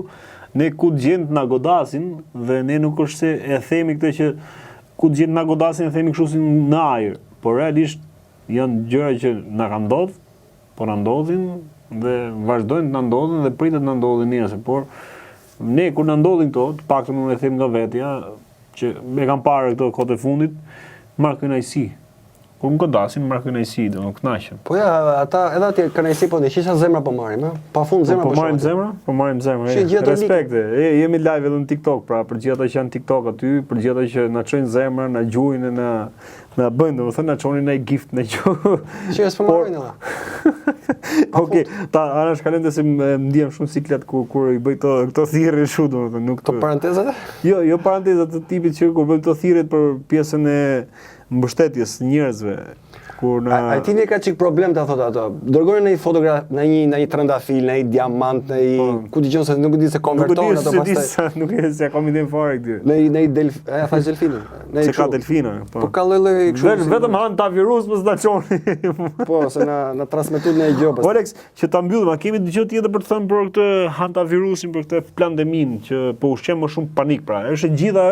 ne ku të gjend na godasin dhe ne nuk është se e themi këtë që ku të gjend na godasin e themi kështu si në ajër, por realisht janë gjëra që na kanë ndodhur, po na ndodhin dhe vazhdojnë të na ndodhin dhe pritet na ndodhin nesër, por ne kur na ndodhin këto, të paktën unë e them nga vetja që e kam parë këto kohët e fundit, marr kënaqësi. Kur më godasin, marr kënaqësi, do më kënaqem. Po ja, ata edhe aty kënaqësi po ndihesha zemra po marrim, pafund zemra po marrim zemra. Po marrim zemra. Respekte. Jemi live edhe në TikTok, pra për gjithë ata që janë TikTok aty, për gjithë ata që na çojnë zemra, na gjujnë, na bëjnë, domethënë na çonin në gift në gjuhë. Që s'po marrin edhe. Okej, ta ana shkalende se më ndiem shumë siklet kur i bëj këto thirrje kështu, domethënë nuk to parantezat? Jo parantezat të tipit që kur bëjmë këto thirrje për pjesën e mbështetjes njerëzve. A ti ne ka çik problem ta thotë ato. Dërgojnë në një fotograf, në një trëndafil, në një diamant, në një ku dëgjon se nuk e di se konverton ato pastaj. Nuk e di se kam idem fare këtu. Në një thash delfinin. Se ka delfina, po. Po ka lloj kështu. Vetëm hantavirus mos na çoni. Po, se na transmetuat në gjë pas. Alex, që ta mbyllim, a kemi diçka tjetër për të thënë për këtë hantavirusin, për këtë pandemin që po ushqen më shumë panik pra. Është e gjitha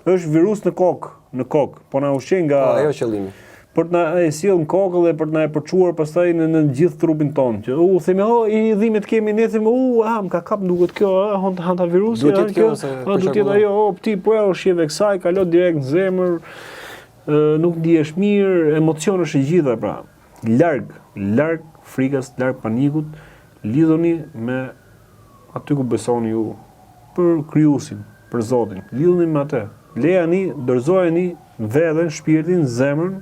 është virus në kokë, po na ushqen nga ajo qëllimi. Për të na sjell në kokë dhe për të na e përçuar pastaj në gjithë trupin tonë. Që themi, i dhimbjet kemi ne, themi, më ka kap duket kjo, hantavirusi, duhet kjo. Duhet të ajo, ti po e ushqeve kësaj, kalo direkt në zemër, nuk ndihesh mirë, emocionesh e gjitha pra. Larg frikës, larg panikut, lidhuni me aty ku besoni ju për Krijuesin, për Zotin. Lidhuni me atë. Lejani, dorëzojeni veten, shpirtin, zemrën,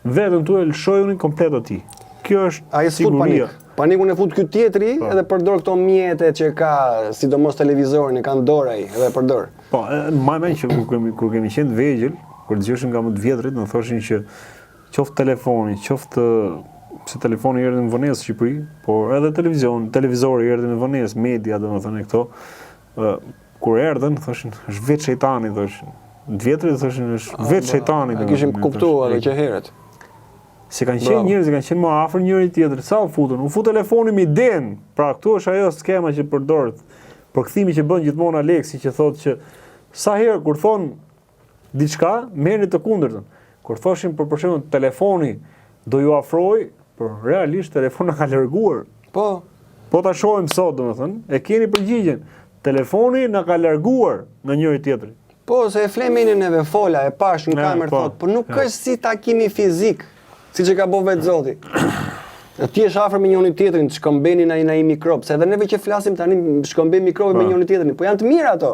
vetëm tu e lëshojuni komplet atij. Kjo është siguria. Panikun e fut ky tjetri edhe përdor këto mjete që ka, sidomos televizorin, e kanë dorë ai edhe përdor. Po, më mend që kur kemi qenë vegjël, kur dëgjoshim nga më të vjetrit, na thoshin që qoftë telefoni, qoftë se telefoni erdhi në vonesë në Shqipëri, por edhe televizori erdhi në vonesë, media domethënë këto, kur erdhën thoshin është vetë shejtani, thoshin. Të vjetrit thoshin është vetë shejtani. Kishim kuptuar edhe që herët. Se kanë qenë njerëz, kanë qenë më afër njëri tjetrit, sa u futën. U fut telefoni mi den. Pra këtu është ajo skema që përdoret. Përkthimi që bën gjithmonë Aleksi që thotë që sa herë kur thon diçka, merrni të kundërtën. Kur thoshin për shembull telefoni do ju afroj, por realisht telefoni na ka larguar. Po ta shohim sot, domethënë, e keni përgjigjen. Telefoni na ka larguar nga njëri tjetri. Po, se e flemin neve fola, e pash në kamerë thot, po nuk është si takimi fizik, siç e ka bëu vetë Zoti. Ti je afër me njëri tjetrin, shkëmbeni ai mikrob, se edhe neve që flasim tani shkëmbejmë mikrobe me njëri tjetrin, po janë të mirë ato.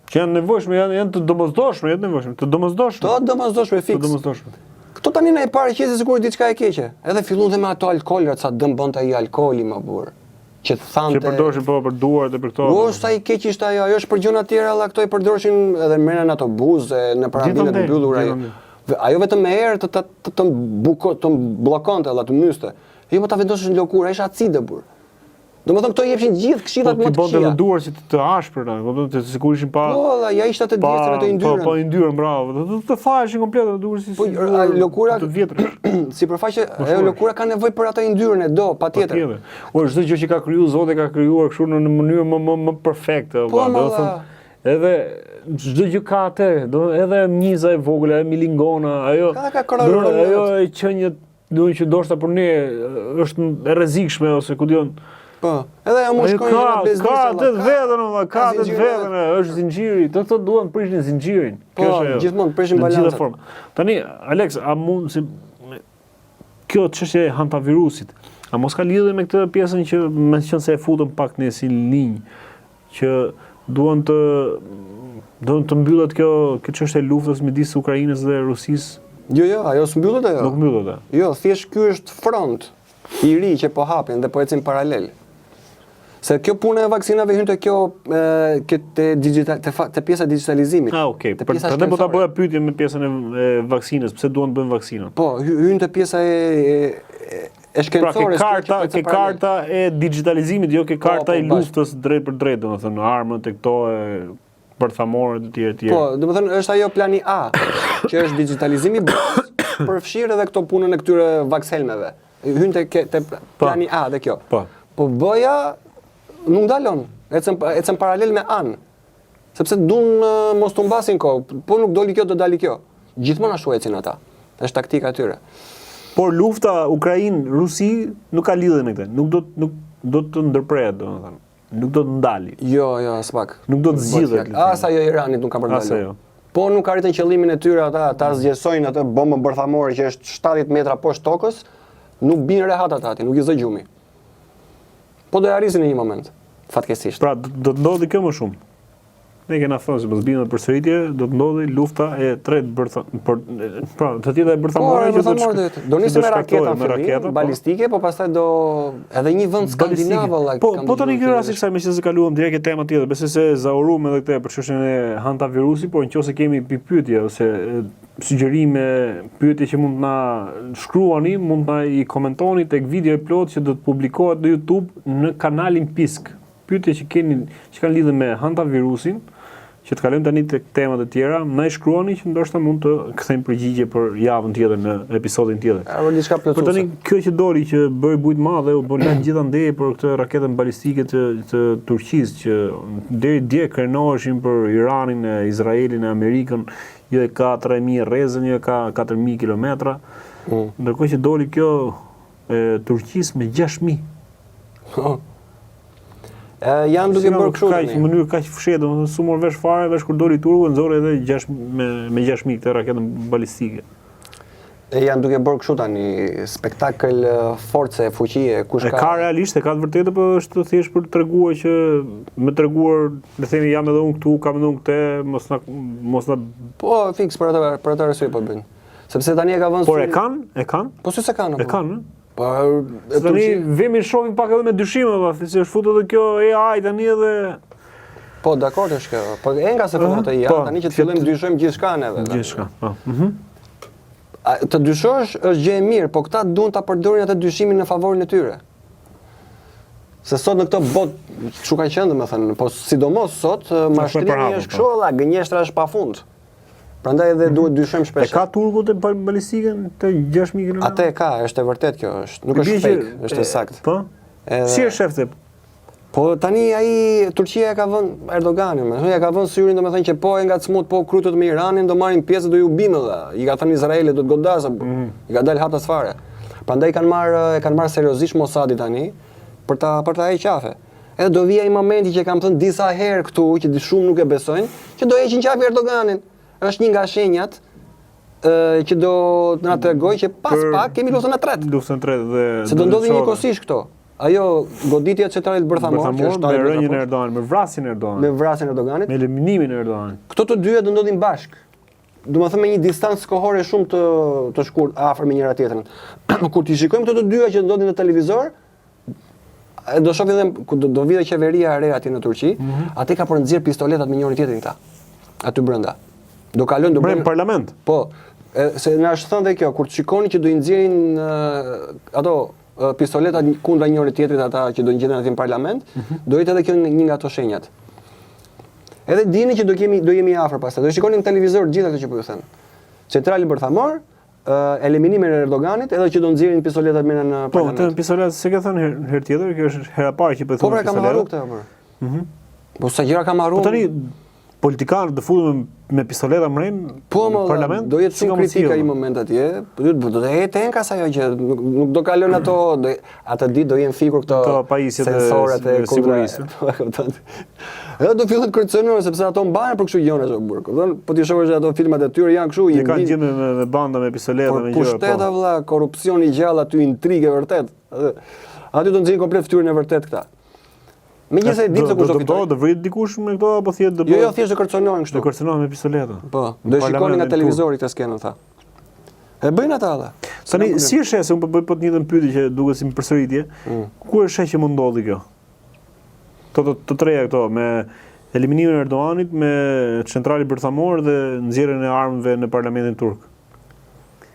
Që janë nevojshme, janë të domosdoshme, të domosdoshme. To domosdoshme fiks. Të domosdoshme. Këto tani na e paraqesin sikur diçka e keqe. Edhe filluan dhe me ato alkool, sa dëm bënte ai alkooli më burr. Që thante që përdorëshin po për duart e për këto. Po sa i keq ishte ajo është për gjëra të tjera, alla këto i përdorshin edhe merren ato buzë në parabinet të mbyllur ai. Ajo vetëm me erë të bllokonte alla të myste. Jo më ta vendosësh në lëkurë, është acide burr. Domethënë këto i jepshin gjithë këshillat më të këqija. Po duart që të ashpra, kupton, të sikur ishin pa. Po, ja ishte atë djeshtë ato i ndyrën. Po, i ndyrën, bravo. Të faheshin komplet ato duart si. Po, lëkura të vjetra. Sipërfaqe, ajo lëkura ka nevojë për ato i ndyrën e do, patjetër. Po, çdo gjë që ka krijuar Zoti ka krijuar kështu në mënyrë më perfekte, domethënë. Edhe çdo gjë ka atë, edhe miza e vogël, edhe milingona, ajo. Ajo e qenie, duhet që ndoshta për ne është e rrezikshme ose ku diun. Po, edhe ajo mos shkojnë në biznes. Ka atë vetën, ka atë vetën, është zinxhiri. Të këto duan të prishin zinxhirin. Kjo është gjithmonë prishin balancën. Tani, Alex, a mund si kjo çështje e hantavirusit, a mos ka lidhje me këtë pjesën që më thënë se e futën pak në si linjë që duan të mbyllet kjo çështje e luftës midis Ukrainës dhe Rusisë? Jo, ajo s'mbyllet ajo. Nuk mbyllet. Jo, thjesht ky është front i ri që po hapin dhe po ecin paralel. Se kjo puna e vaksinave hyn te kjo te pjesa e digitalizimit. Okej. Prandaj po ta bëja pyetje me pjesën e vaksinës, pse duan të bëjnë vaksinën? Po, hyn te pjesa e shkencore, ke karta e digitalizimit, jo ke karta e luftës drejt për drejt, domethënë armët e këto e bërthamore të tjera. Po, domethënë është ajo plani A, që është digitalizimi, përfshirë edhe këto punën e këtyre vakshelmeve. Hyn te plani A dhe kjo. Po B-ja nuk dalon, ecën paralel me anë, sepse duan mos të mbasin kohë, po nuk doli kjo, do dali kjo. Gjithmonë ashtu ecin ata, është taktika e tyre. Por lufta Ukrainë-Rusi nuk ka lidhje me këtë, nuk do të ndërprehet, domethënë, nuk do të ndali. Jo, as pak. Nuk do të zgjidhet. As ajo Iranit nuk ka për ndalë. Po nuk arritën qëllimin e tyre ata zgjesojnë atë bombën bërthamore që është 70 metra poshtë tokës, nuk bin rehat ata aty, nuk i zë gjumi. Po do e arrisin në një moment, fatkesisht. Pra, do të ndodhi kjo më shumë. Ne kena thënë se mos binë përsëritje, do të ndodhi lufta e tretë pra, të tjetra e bërthamore që do nisim me raketa në fillim, balistike, po pastaj do edhe një vend skandinav valla. Po tani ky rasti kësaj me që se kaluam direkt ke tema tjetër, besoj se zaurum edhe këtë për çështjen e hantavirusit, por nëse kemi pyetje ose sugjerime, pyetje që mund na shkruani, mund na i komentoni tek video i plot që do të publikohet në YouTube në kanalin Pisk. Pyetje që kanë lidhje me hantavirusin, që të kalojmë tani tek temat e tjera, na i shkruani që ndoshta mund të kthejmë përgjigje për javën tjetër në episodin tjetër. Por tani kjo që doli që bëri bujt madhe, u bën gjithandej për këtë raketën balistike të Turqisë që deri dje krenoheshin për Iranin, Izraelin, Amerikën, jo e ka 3000 rrezën, jo ka 4000 kilometra. Ndërkohë që doli kjo e Turqisë me 6000. Janë duke bërë kështu në mënyrë kaq fshehtë, domethënë su mor vesh fare, vesh kur doli turku nxorri edhe me 6000 këtë raketën balistike. Janë duke bërë kështu tani spektakël force, fuqie, kush ka. Ka realisht, ka të vërtetë, po është thjesht për të treguar që me treguar, le të themi jam edhe unë këtu, kam edhe unë këtë, mos na Po fiks për atë arsye po bën. Sepse tani e ka vënë. Por e kanë? Po si se kanë? E kanë, Po tani vemi shohim pak edhe me dyshime, valla, se është futur edhe kjo AI tani edhe. Po dakord është kjo. Po enga se fillon të ja, tani që të fillojmë dyshojmë gjithçka neve. Gjithçka, po. Të dyshosh është gjë e mirë, po këta duan ta përdorin atë dyshimin në favorin e tyre. Se sot në këtë botë, kështu ka qenë domethënë, po sidomos sot mashtrimi është kështu, valla, gënjeshtra është pafund. Prandaj edhe duhet dyshojmë shpesh. E ka turkut e balistikën të 6000 km? Atë e ka, është e vërtet kjo, është. Nuk është fake, është e saktë. Po. Si është shefte? Po tani ai Turqia e ka vënë Erdoganin, ja ka vënë syrin domethënë që po e ngacmut po krutët me Iranin do marrin pjesë do ju bimë dha. I ka thënë Izraelit do të godasë. I ka dalë hatas fare. Prandaj kanë marrë seriozisht Mossadi tani për ta heqë qafe. Edhe do vija i momenti që kam thënë disa herë këtu që shumë nuk e besojnë, që do heqin qafe Erdoganin. Është një nga shenjat që do na tregoj që pas pak kemi luftën e tretë. Luftën e tretë dhe se do ndodhi njëkohësisht këto. Ajo goditja e centralit bërthamor, që është me rënjën e Erdoganit, me vrasjen e Erdoganit. Me vrasjen e Erdoganit. Me eliminimin e Erdoganit. Këto të dyja do ndodhin bashkë. Domethënë me një distancë kohore shumë të shkurtë afër me njëra tjetrën. Kur ti shikojmë këto të dyja që ndodhin në televizor, do shohim edhe do vijë qeveria e re atje në Turqi, atë ka për nxjerr pistoletat me njëri tjetrin këta. Aty brenda. Do kalojnë do bëjnë parlament. Po, se na është thënë kjo, kur shikoni që do i nxjerrin ato pistoletat kundra njëri tjetrit ata që do ngjiten atje në parlament, do jetë edhe kjo një nga ato shenjat. Edhe dini që do jemi afër pastaj. Do shikoni në televizor gjithë ato që po ju them. Centrali bërthamor, eliminimin e Erdoganit, edhe që do nxjerrin pistoletat me në parlament. Po, pistoletat se ke thënë herë tjetër, kjo është hera parë që po thonë. Po pra kam harruar këtë apo. Po sa gjëra kam harruar. Po tani politikanët do futen me pistoleta në parlament. Do jetë shumë kritika i moment atje. Do të jetë enkas ajo që nuk do kalon ato, atë ditë do jenë fikur këto sensorat e sigurisë. Edhe do fillen kërcënore sepse ato mbahen për kështu gjëra në burg. Po ti shohësh ato filmat e tyre janë kështu, i kanë gjendë me banda me pistoleta me gjëra. Pushteta vëlla, korrupsioni i gjallë aty, intrigë vërtet. Aty do nxjerrin komplet fytyrën e vërtet këta. Megjithëse di se kush do fitojë. Do vrit dikush me këto apo thjesht do. Jo, thjesht do kërcënojnë kështu. Do kërcënojnë me pistoleta. Po, do shikoni nga televizori këtë skenën tha. E bëjnë ata alla. Tani si është se un po bëj po të njëjtën pyetje që duket si një përsëritje. Ku është që mund ndodhi kjo? Të treja këto me eliminimin e Erdoganit, me centrali bërthamor dhe nxjerrjen e armëve në parlamentin turk.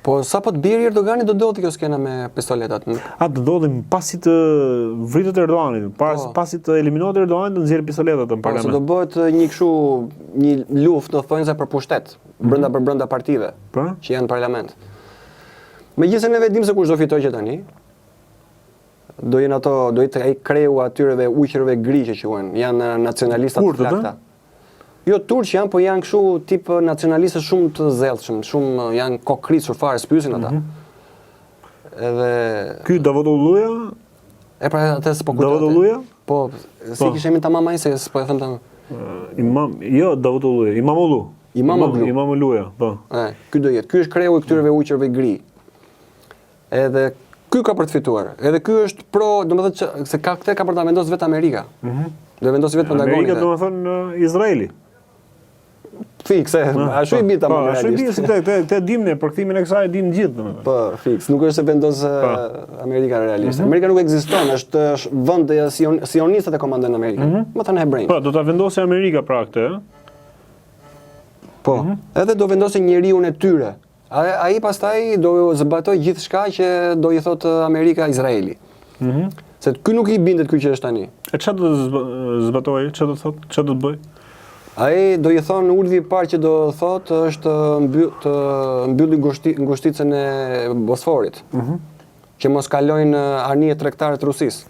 Po sa po të bjerë Erdogani do ndodhi kjo skena me pistoletat. Do ndodhi pasi të vritet Erdoganit, pasi të eliminohet Erdoganit do nxjerrë pistoletat në parlament. Po, do bëhet një luftë, do thonë për pushtet, brenda partive që janë në parlament. Megjithëse ne vedim se kush do fitojë tani. Do jenë ato, do jetë ai kreu atyre uqërve gri që quhen, janë nacionalistat të flakta. Jo turq janë, po janë kështu tip nacionalistë shumë të zellshëm, shumë janë kokrisur fare, spyesin ata. Edhe ky Davutogluja? E pra atë s'po kujtohet. Davutogluja? Po, si kishim tamam ai se s'po e them tamam. Davutogluja, Imamogluja, po. Ky do jetë. Ky është kreu i këtyre uqërve gri. Edhe ky ka për të fituar. Edhe ky është domethënë se këtë ka për ta vendosur vetë Amerika. Do vendosë vetë Pentagoni. Amerika domethënë Izraeli. Fikse, ashtu i bie tamam. Ashtu i bie se këtë dimne, për kthimin e kësaj dim gjithë domethënë. Po, fiks, nuk është se vendos Amerika realisht. Amerika nuk ekziston, është vend sionistët e komandojnë Amerikën. Më thënë hebrejnë. Po, do ta vendosë Amerika pra këtë, Po, edhe do vendosë njeriu e tyre. Ai pastaj do zbatoj gjithçka që do i thotë Amerika Izraeli. Se ky nuk i bindet ky që është tani. E çfarë do zbatoj? Çfarë do thotë? Çfarë do të bëj? Ai do i thonë ulvi i parë që do thotë është të mbylli ngushticën e Bosforit. Që mos kalojnë anije tregtare të Rusisë.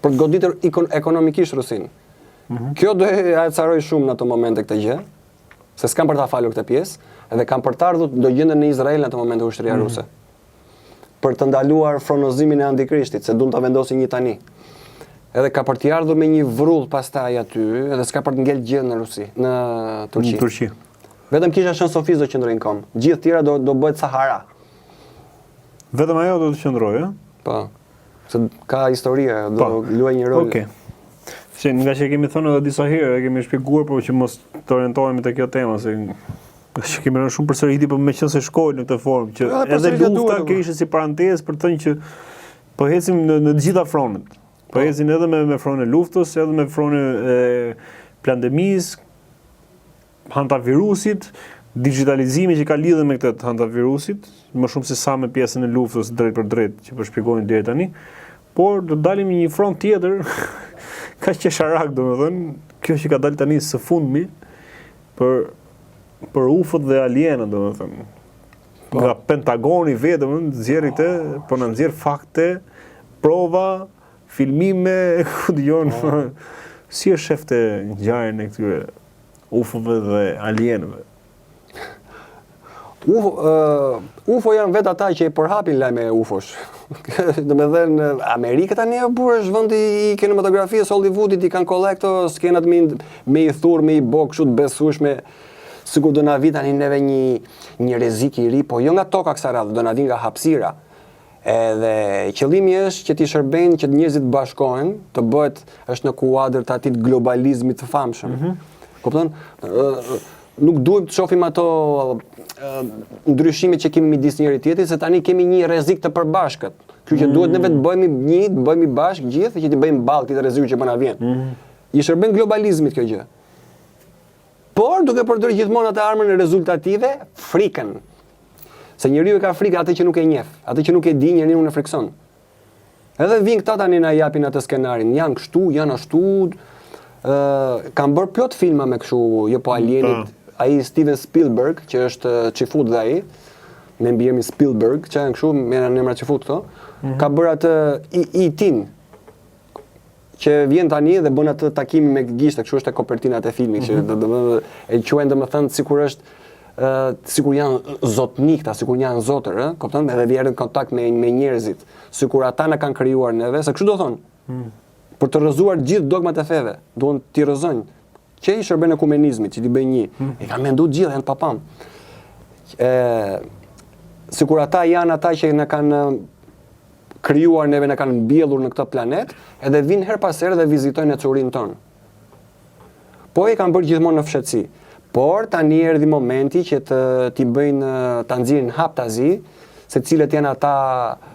Për të goditur ekonomikisht Rusinë. Kjo do e acaroj shumë në ato momente këtë gjë, se s'kam për ta falur këtë pjesë, edhe kam për të ardhur do gjenden në Izrael në ato momente ushtria ruse. Për të ndaluar fronozimin e Antikrishtit, se duan ta vendosin një tani. Edhe ka për të ardhur me një vrull pastaj aty, edhe s'ka për të ngel gjë në Rusi, në Turqi. Vetëm kisha Shën Sofis do qëndrojnë kom. Gjithë tjera do bëhet Sahara. Vetëm ajo do të qëndrojë, Po. Se ka histori, do luajë një rol. Okej. Se nga që kemi thënë edhe disa herë, kemi shpjeguar por që mos të orientohemi te kjo temë, se që kemi rënë shumë përsëritje, por meqense shkojnë në këtë formë që edhe lufta kjo ishte si parantezë për të thënë që po ecim në të gjitha fronet. Po ecin edhe me fronin e luftës, edhe me fronin e pandemisë, hantavirusit, digitalizimi që ka lidhje me këtë hantavirusit, më shumë se sa me pjesën e luftës drejt për drejt që po shpjegojnë deri tani, por do dalim në një front tjetër, kaq qesharak domethënë, kjo që ka dalë tani së fundmi për UFO-t dhe alienët domethënë. Nga Pentagoni vetëm nxjerrë këtë, po na nxjerr fakte, prova, filmime, ku dëgjon, si e shefte ngjarjen e këtyre UFO-ve dhe alienëve? UFO janë vetë ata që i përhapin lajme e UFO-sh. Domethënë Amerika tani është vendi i kinematografisë, Hollywoodit, i kanë kollekto skenat me i thurr, me i bë kështu të besueshme, sikur do na vi tani neve një rrezik i ri, po jo nga toka kësaj radhe, do na vi nga hapësira. Edhe qëllimi është që ti shërbejnë që njerëzit bashkohen, të bëhet është në kuadër të atij globalizmit të famshëm. Kupton? Nuk duhet të shohim ato ndryshimet që kemi midis njëri tjetrit, se tani kemi një rrezik të përbashkët. Kështu që duhet neve të bëhemi një, të bëhemi bashkë gjithë që të bëjmë ballë këtë rrezik që po na vjen. I shërben globalizmit kjo gjë. Por duke përdorur gjithmonë atë armën rezultative, frikën. Se njeriu e ka frikë atë që nuk e njeh, atë që nuk e di njeriu në frikson. Edhe vin këta tani na japin atë skenarin, janë kështu, janë ashtu. Kanë bërë plot filma me kështu, jo po alienit, ai Steven Spielberg, që është çifut dhe ai, me mbiemrin Spielberg, që janë kështu, me emra çifut këto, ka bërë atë E.T.-n, që vjen tani dhe bën atë takimin me gishta, kështu është e kopertinat e filmit, që e quajnë domethënë sikur është sikur janë zotnikta, sikur janë zotër, kupton? Edhe vjen në kontakt me njerëzit, sikur ata na kanë krijuar neve, se kështu do thonë. Për të rrëzuar gjithë dogmat e feve, duan t'i rrëzojnë. Që i shërben ekumenizmit, që t'i bëjnë një. E kanë menduar gjithë, janë papam. Sikur ata janë ata që na kanë krijuar neve, na kanë mbjellur në këtë planet, edhe vinë her pas here dhe vizitojnë çurinë tonë. Po e kanë bërë gjithmonë në fshetësi. Por tani erdhi momenti që t'i bëjnë ta nxjerrin haptazi, se cilët janë ata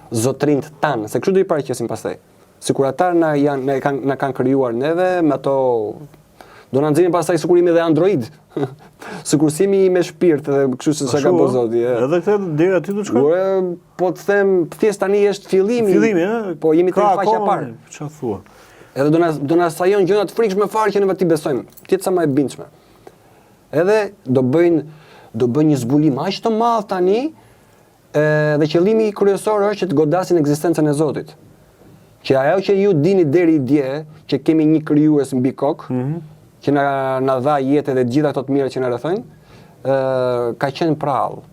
zotrinjt tanë, se kështu do i paraqesin pastaj. Sikur ata na kanë krijuar neve me ato do na nxjerrin pastaj sikurimi dhe android. Sikursimi me shpirt dhe kështu se çka ka bërë Zoti. Edhe këtë deri aty do të shkojë. Po të them, thjesht tani është fillimi. Fillimi, ëh? Po jemi te faqja e parë. Çfarë thua? Edhe do na sajon gjëra të frikshme fare që ne vetë besojmë. Ti sa më e bindshme. Edhe do bëjnë një zbulim aq të madh tani, dhe qëllimi kryesor është që të godasin ekzistencën e Zotit. Që ajo që ju dini deri dje, që kemi një krijues mbi kokë, që na dha jetë dhe gjitha ato të mira që na rrethojnë, ka qenë prallë.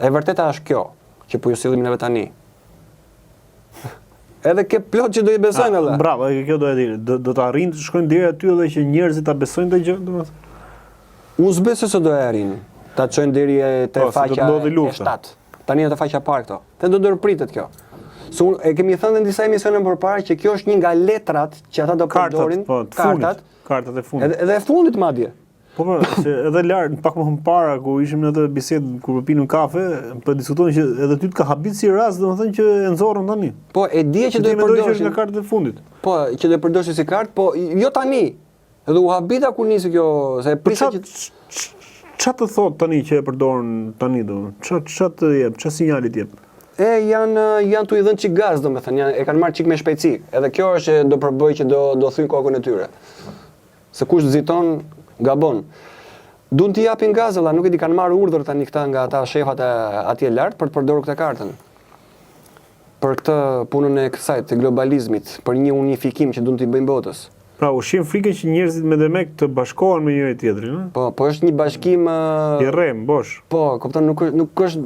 E vërteta është kjo, që po ju sillim neve tani. Edhe ke plot që do i besojnë edhe. Bravo, kjo do e di. Do të arrijnë të shkojnë deri aty edhe që njerëzit ta besojnë këtë gjë, domethënë. Unë s'besoj se do e arrijnë. Ta çojnë deri te faqja e 7. Tani në te faqja parë këto. Te do ndërpritet kjo. Se e kemi thënë në disa emisione përpara që kjo është një nga letrat që ata do përdorin, kartat e fundit. Edhe e fundit madje. Po, se edhe lart pak më para ku ishim në atë bisedë kur pinim kafe, po diskutonin që edhe ty të ka habit si rast, domethënë që e nxorrën tani. Po, e dija që do e përdorësh nga kartat e fundit. Po, që do e përdorësh si kartë, po jo tani. Edhe u habita kur nisi kjo, se prisja që çfarë të thot tani që e përdoren tani do? Çfarë të jep, çfarë sinjali të jep? Janë tu i dhënë çik gaz, domethënë, e kanë marrë çik me shpejtësi. Edhe kjo është që do përbëj që do thyjnë kokën e tyre. Se kush nxiton gabon. Duan t'i japin gaz, valla, nuk e di, kanë marrë urdhër tani këta nga ata shefat atje lart për të përdorur këtë kartën. Për këtë punën e kësaj të globalizmit, për një unifikim që duan t'i bëjnë botës. Pra, ushqim frikën që njerëzit me demek të bashkohen me njëri tjetrin, ëh? Po është një bashkim i rrem, bosh. Po, kupton, nuk është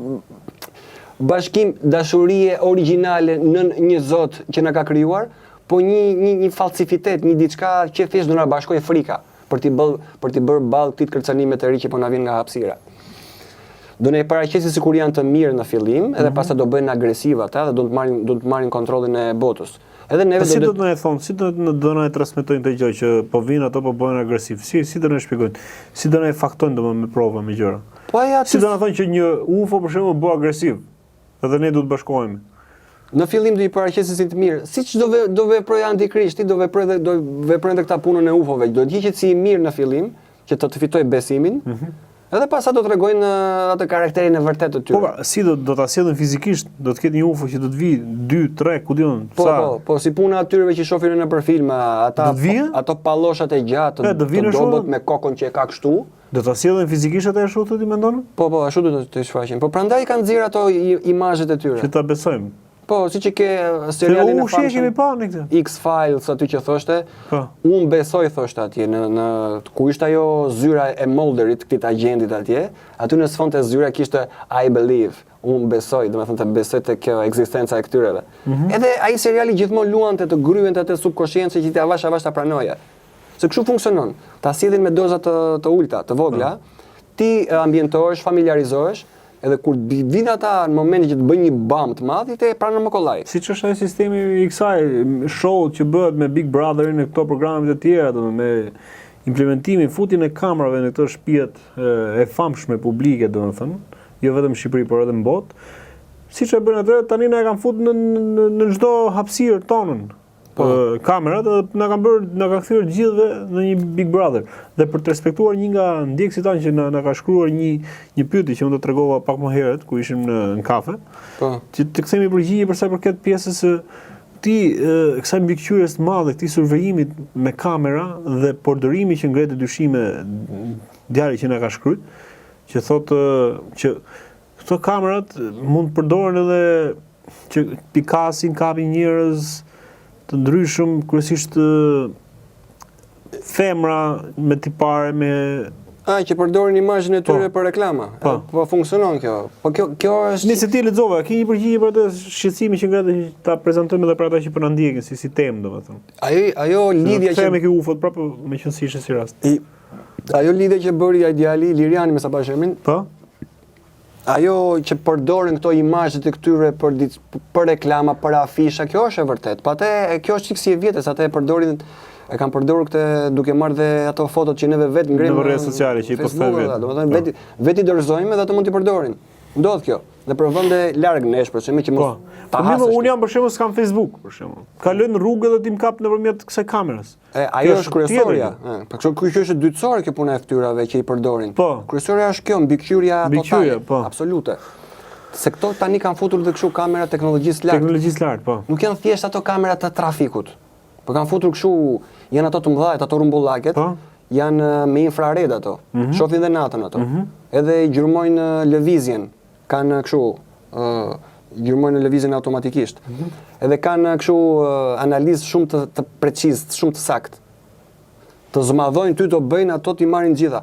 bashkim dashurie origjinale në një Zot që na ka krijuar, po një falsifitet, një diçka që thjesht do na bashkojë frika për t'i bërë ballë këtij kërcënime të ri që po na vjen nga hapësira. Do ne paraqesin sikur janë të mirë në fillim, edhe pastaj do bëhen agresiv ata dhe do të marrin kontrollin e botës. Edhe neve si do të na e thonë, si do na e transmetojnë këtë gjë që po vinë ato po bëhen agresiv. Si do na shpjegojnë? Si do na e faktojnë domosdoshmë me prova, me gjëra? Po ja, si do na thonë që një UFO për shembull bë agresiv, edhe ne duhet bashkohemi. Në fillim do i paraqesin si të mirë, siç do veprojë Antikrishti, do veprojnë këta punën e UFO-ve, do të hiqet si i mirë në fillim, që të fitojë besimin. Edhe pastaj do të tregojnë atë karakterin e vërtetë të tyre. Po, si do ta sjellin fizikisht, do të ketë një UFO që do të vi 2, 3, ku diun, sa. Po, si puna atyreve që shohin nëpër filma, ato palloshat e gjatë, të dobët me kokën që e ka kështu. Do ta sjellin fizikisht atë ashtu ti mendon? Po, ashtu do të shfaqen. Po prandaj kanë nxjerr ato imazhet e tyre. Që ta besojmë. Po, siç që ke serialin e kemi famshëm pa në këtë. X-Files aty që thoshte, Po. unë besoj thoshte atje në ku ishte ajo zyra e Mulderit, këtij agjendit atje, aty në sfond e zyra kishte I believe, unë besoj, domethënë të besoj te kjo ekzistenca e këtyreve. Edhe ai seriali gjithmonë luante të gryente atë subkonsciencë që ti avash ta pranoje. Se kështu funksionon. Ta sillin me doza të ulta, të vogla, ti ambientohesh, familiarizohesh, edhe kur vin ata në momentin që të bëjnë një bam të madh, te pranon më kollaj. Siç është ai sistemi i kësaj show që bëhet me Big Brotherin në këto programet e tjera, domethënë me implementimin, futjen e kamerave në këto shtëpiat e famshme publike, domethënë, jo vetëm në Shqipëri, por edhe në botë. Siç e bën atë, tani na e kanë futur në çdo hapësirë tonën. Kamerat na kanë kthyer gjithëve në një Big Brother. Dhe për të respektuar një nga ndjekësit tanë që na ka shkruar një pyetje që unë do t'rregova pak më herët ku ishim në kafe. Po. Që të kthemi përgjigje për sa i përket pjesës së kësaj mbikëqyrjes të madhe, këtij survejimit me kamera dhe përdorimi që ngretë dyshime djali që na ka shkruar, që thotë që këto kamerat mund të përdoren edhe që pikasin, kapin njerëz të ndryshëm, kryesisht femra me tipare, me që përdorin imazhin e tyre për reklama. Po funksionon kjo. Po kjo është Nëse ti lexova, ke një përgjigje për atë shqetësimin që ngretë që ta prezantojmë edhe për ata që po na ndjekin si temë, domethënë. Ajo lidhja që me kë ufot prapë me qenë si ishte si rast. Ajo lidhje që bëri ai djali Liriani me sa bash emrin. Po. Ajo që përdorin këto imazhet e këtyre për reklama, për afisha, kjo është e vërtet. Po atë kjo është si e vjetës, atë e kanë përdorur këtë duke marrë dhe ato fotot që neve vetë ngrimë në rrjetet sociale që i postojnë vetë. Domethënë vetë i dorëzojmë dhe ato mund t'i përdorin. Ndodh kjo. Dhe për vende larg nesh, për shembull që mos pa hasësh. Unë jam për shembull s'kam Facebook, për shembull. Kaloj në rrugë dhe ti më kap nëpërmjet kësaj kamerës. Ajo është kryesorja. Po kjo është dytësore kjo puna e fytyrave që i përdorin. Kryesorja është kjo mbikëqyrja totale. Absolute. Se këto tani kanë futur edhe kështu kamera teknologjisë lart. Teknologjisë lart, po. Nuk janë thjesht ato kamera të trafikut. Po kanë futur kështu, janë ato të mëdha, ato rumbullaket, janë me infrared ato. Shohin dhe natën ato. Edhe i gjurmojnë lëvizjen. Kanë kështu gjurmojnë lëvizjen automatikisht. Edhe kanë kështu analizë shumë të precizë, shumë të saktë. Të zmadhojnë ty, të bëjnë ato t'i marrin gjitha.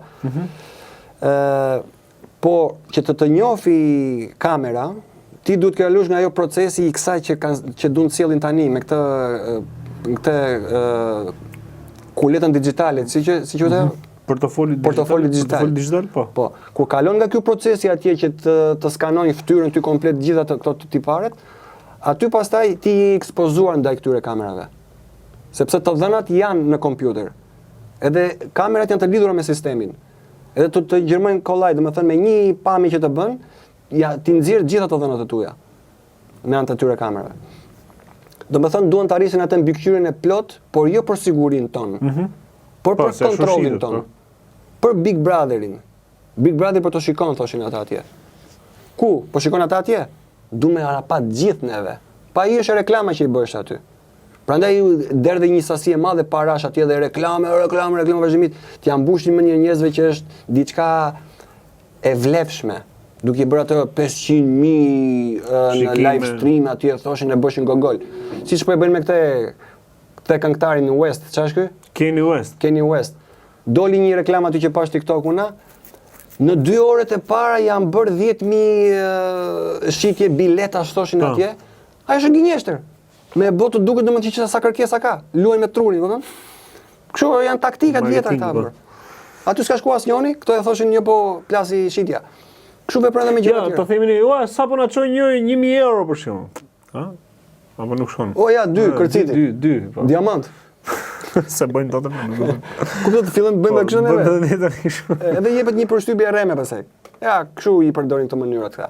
Po që të njofi kamera, ti duhet të kalush nga ajo procesi i kësaj që duan të sjellin tani me këtë kuletën digjitale, si quhet? Portofoli digital, po. Kur kalon nga ky procesi atje që të skanojnë fytyrën ty komplet gjitha këto tiparet, aty pastaj ti je ekspozuar ndaj këtyre kamerave. Sepse të dhënat janë në kompjuter. Edhe kamerat janë të lidhura me sistemin. Edhe të gjërmojnë kollaj, domethënë me një pamje që të bën, ti nxjerr gjitha të dhënat e tua me anë të tyre kamerave. Domethënë duan të arrisin atë mbikëqyrjen e plot, por jo për sigurinë tonë. Por për kontrollin tonë. Për Big Brotherin. Big Brother për të shikon, thoshin ata atje. Ku? Po shikon ata atje? Du me harapat gjithë neve. Pa i është reklama që i bësh aty. Prandaj derdhe një sasi e madhe parash atje dhe reklame vazhdimit, t'ja mbushin me një njerëzve që është diçka e vlefshme. Duke i bërë atë 500.000 në live stream atje, thoshin e bëshin gogol. Siç po e bëjnë me këtë këngëtarin në West, ç'është ky? Kanye West. Doli një reklam aty që pash TikTok-una. Në 2 orët e para janë bërë 10.000 shitje bileta, thoshin atje. Ai është gënjeshtër. Me botë duket domethënë që sa kërkesa ka. Luajnë me trurin, domethënë. Kështu janë taktika të vjetra këta bër. Aty s'ka shku asnjëri, këto e thoshin një po plasi shitja. Kështu veprën me gjëra të tjera. Ja, po themi ne, sapo na çoj 1.000 euro për shembull. Ha? Apo nuk shkon. Ja, 2 kërciti. 2, po. Diamant. Se bëjnë dot më. Ku do të fillojmë bëjmë kështu neve? Edhe jepet një përshtypje rreme pastaj. Ja, kështu i përdorin këto mënyra këta.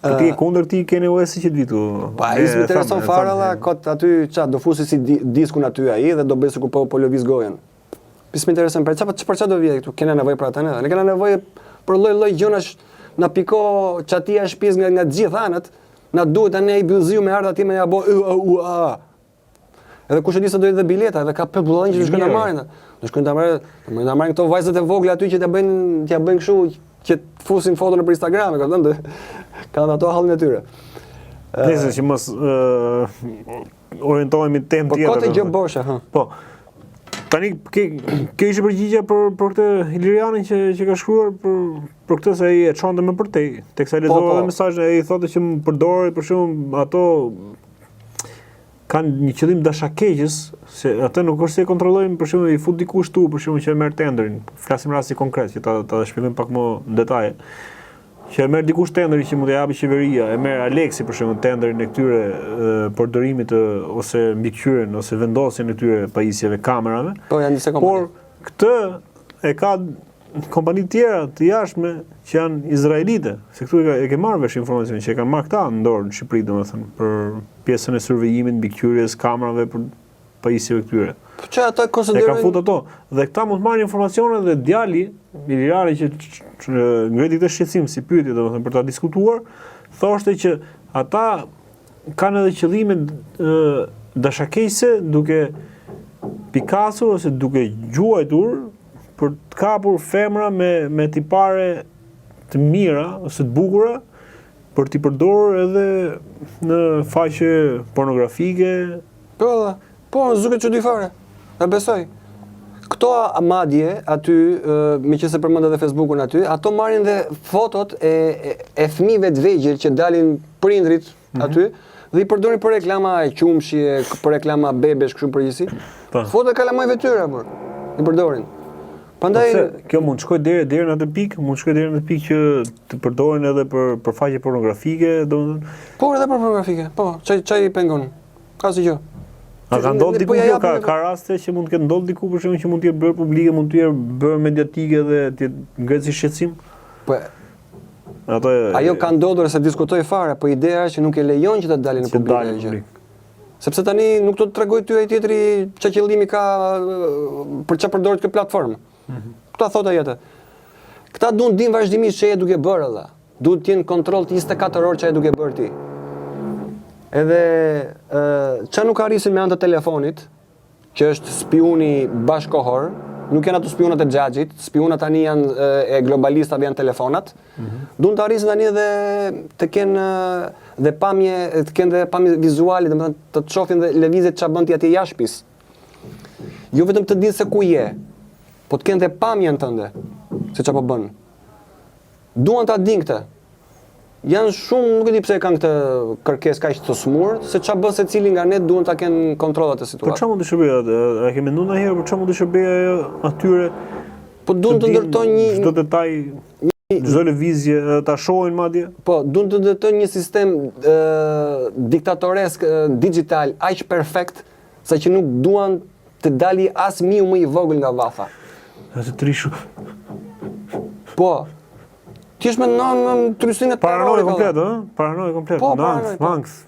Po ti e kundër ti Kanye West që ditu. Pa, ai s'më intereson fare alla, kot aty do fusi si diskun aty ai dhe do bëj sikur po lëviz gojen. S'më intereson për çfarë do vije këtu? Kena nevojë për atë ne. Ne kena nevojë për lloj-lloj gjonash na piko çatia e shtëpisë nga të gjithë anët. Na duhet tani ai byllziu me ardha atje me ja bë Edhe kush e di se do i dhe bileta, edhe ka popullon që do shkojnë ta marrin. Do shkojnë ta marrin këto vajzat e vogla aty që t'ja bëjnë kështu që fusin foto nëpër Instagram, e kupton? Kanë ato hallin e tyre. Nëse që mos orientohemi në temë Po tjetër. kote gjë boshe, ha. Po. Tani ke ishte përgjigje për këtë Ilirianin që ka shkruar për këtë se ai e çonte më përtej. Teksa lexova edhe mesazhin ai thotë që më përdorë për shembull ato kanë një qëllim dashakeqës, se atë nuk është se e kontrollojnë, për shembull i fut dikush tu, për shembull që e merr tenderin. Flasim rasti konkret, që ta shpjegojmë pak më në detaje. Që e merr dikush tenderin që mund t'i japi qeveria, e merr Aleksi për shembull tenderin e këtyre përdorimit ose mbikëqyrjen ose vendosjen e këtyre pajisjeve kamerave. Po janë disa kompani. Por këtë e ka kompani tjera të jashtme që janë izraelite, se këtu e ke marrë vesh informacion që e kanë marrë këta në dorë në Shqipëri, domethënë, për pjesën e survejimit, mbikëqyrjes, kamerave për pajisjeve këtyre. Po që ata E konsiderojnë kanë fut ato. Dhe këta mund të marrin informacione dhe djali Ilirani që ngreti këtë shqetësim si pyetje domethënë për ta diskutuar, thoshte që ata kanë edhe qëllime dashakeqëse duke pikasur ose duke gjuajtur për të kapur femra me tipare të mira ose të bukura për t'i përdorur edhe në faqe pornografike. Po, zuket çudi fare. E besoj. Këto madje aty, meqense përmend edhe Facebookun aty, ato marrin dhe fotot e fëmijëve të vegjël që dalin prindrit aty dhe i përdorin për reklama qumshi, për reklama bebesh, kështu përgjithësi. Foto e kalamajve tyre por i përdorin. Prandaj kjo mund të shkojë deri në atë pikë, që të përdoren edhe për faqe pornografike, domethënë. Po, edhe për pornografike. Po, çaj pengon. Ka si gjë. A ka ndodhur diku kjo, ka raste që mund të ketë ndodhur diku për shembull që mund të jetë bërë publike, mund të jetë bërë mediatike dhe të ngrehet si shqetësim? Po. Ajo ka ndodhur se diskutoj fare, po ideja është që nuk e lejon që të dalin në publik. Sepse tani nuk do të tregoj ty ai tjetri çfarë qëllimi ka për çfarë përdoret kjo platformë. Këta thotë ai atë. Këta duan din vazhdimisht ç'e duke bërë valla. Duhet të jenë kontroll të 24 orë ç'e duke bërë ti. Edhe ç'a nuk arrisin me anë të telefonit, që është spiuni bashkohor, nuk janë ato spionat e xhaxhit, spionat tani janë e globalistave janë telefonat. Duan të arrisin tani edhe të kenë dhe pamje vizuale, domethënë të shohin dhe lëvizjet ç'a bën ti atje jashpis. Jo vetëm të dinë se ku je, po të kenë dhe pamjen tënde, se ç'a po bën. Duan ta dinë këtë. Janë shumë, nuk e di pse e kanë këtë kërkesë kaq të smur, se ç'a bën secili nga ne duan ta kenë kontrollat e situatës. Po ç'a mund të shërbejë atë? A ke menduar ndonjëherë për ç'a mund të shërbejë ajo atyre? Po duan të ndërtojnë çdo detaj, çdo lëvizje ta shohin madje. Po, duan të ndërtojnë një sistem diktatoresk digital aq perfekt sa që nuk duan të dali as miu më i vogël nga vafa. Atë trishu. Po. Ti është me në trysinë e paranoia komplet, ëh? Paranoia komplet. Po, Manks.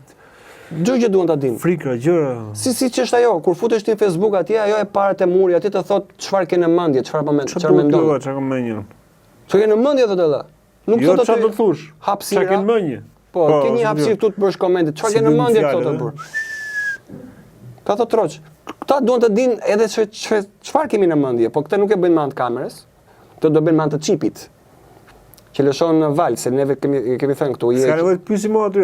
Gjë duan ta dinë. Frikra, gjëra. Si që është ajo, kur futesh ti në Facebook atje, ajo e para te muri, atje të thot çfarë ke në mendje, çfarë mendon. Çfarë kam mendjen? Çfarë ke në mendje thotë edhe? Nuk thotë aty. Çfarë do të thosh? Çfarë ke në mendje? Po, ke një hapësirë këtu të bësh komente. Çfarë ke në mendje thotë burr? Ka thotë troç. Këta duan të dinë edhe çfarë kemi në mendje, po këtë nuk e bëjnë me anë të kamerës. Këtë do bëjnë me anë të çipit. Që lëshon në val, se neve kemi thënë këtu. S'ka nevojë të pyesim më aty,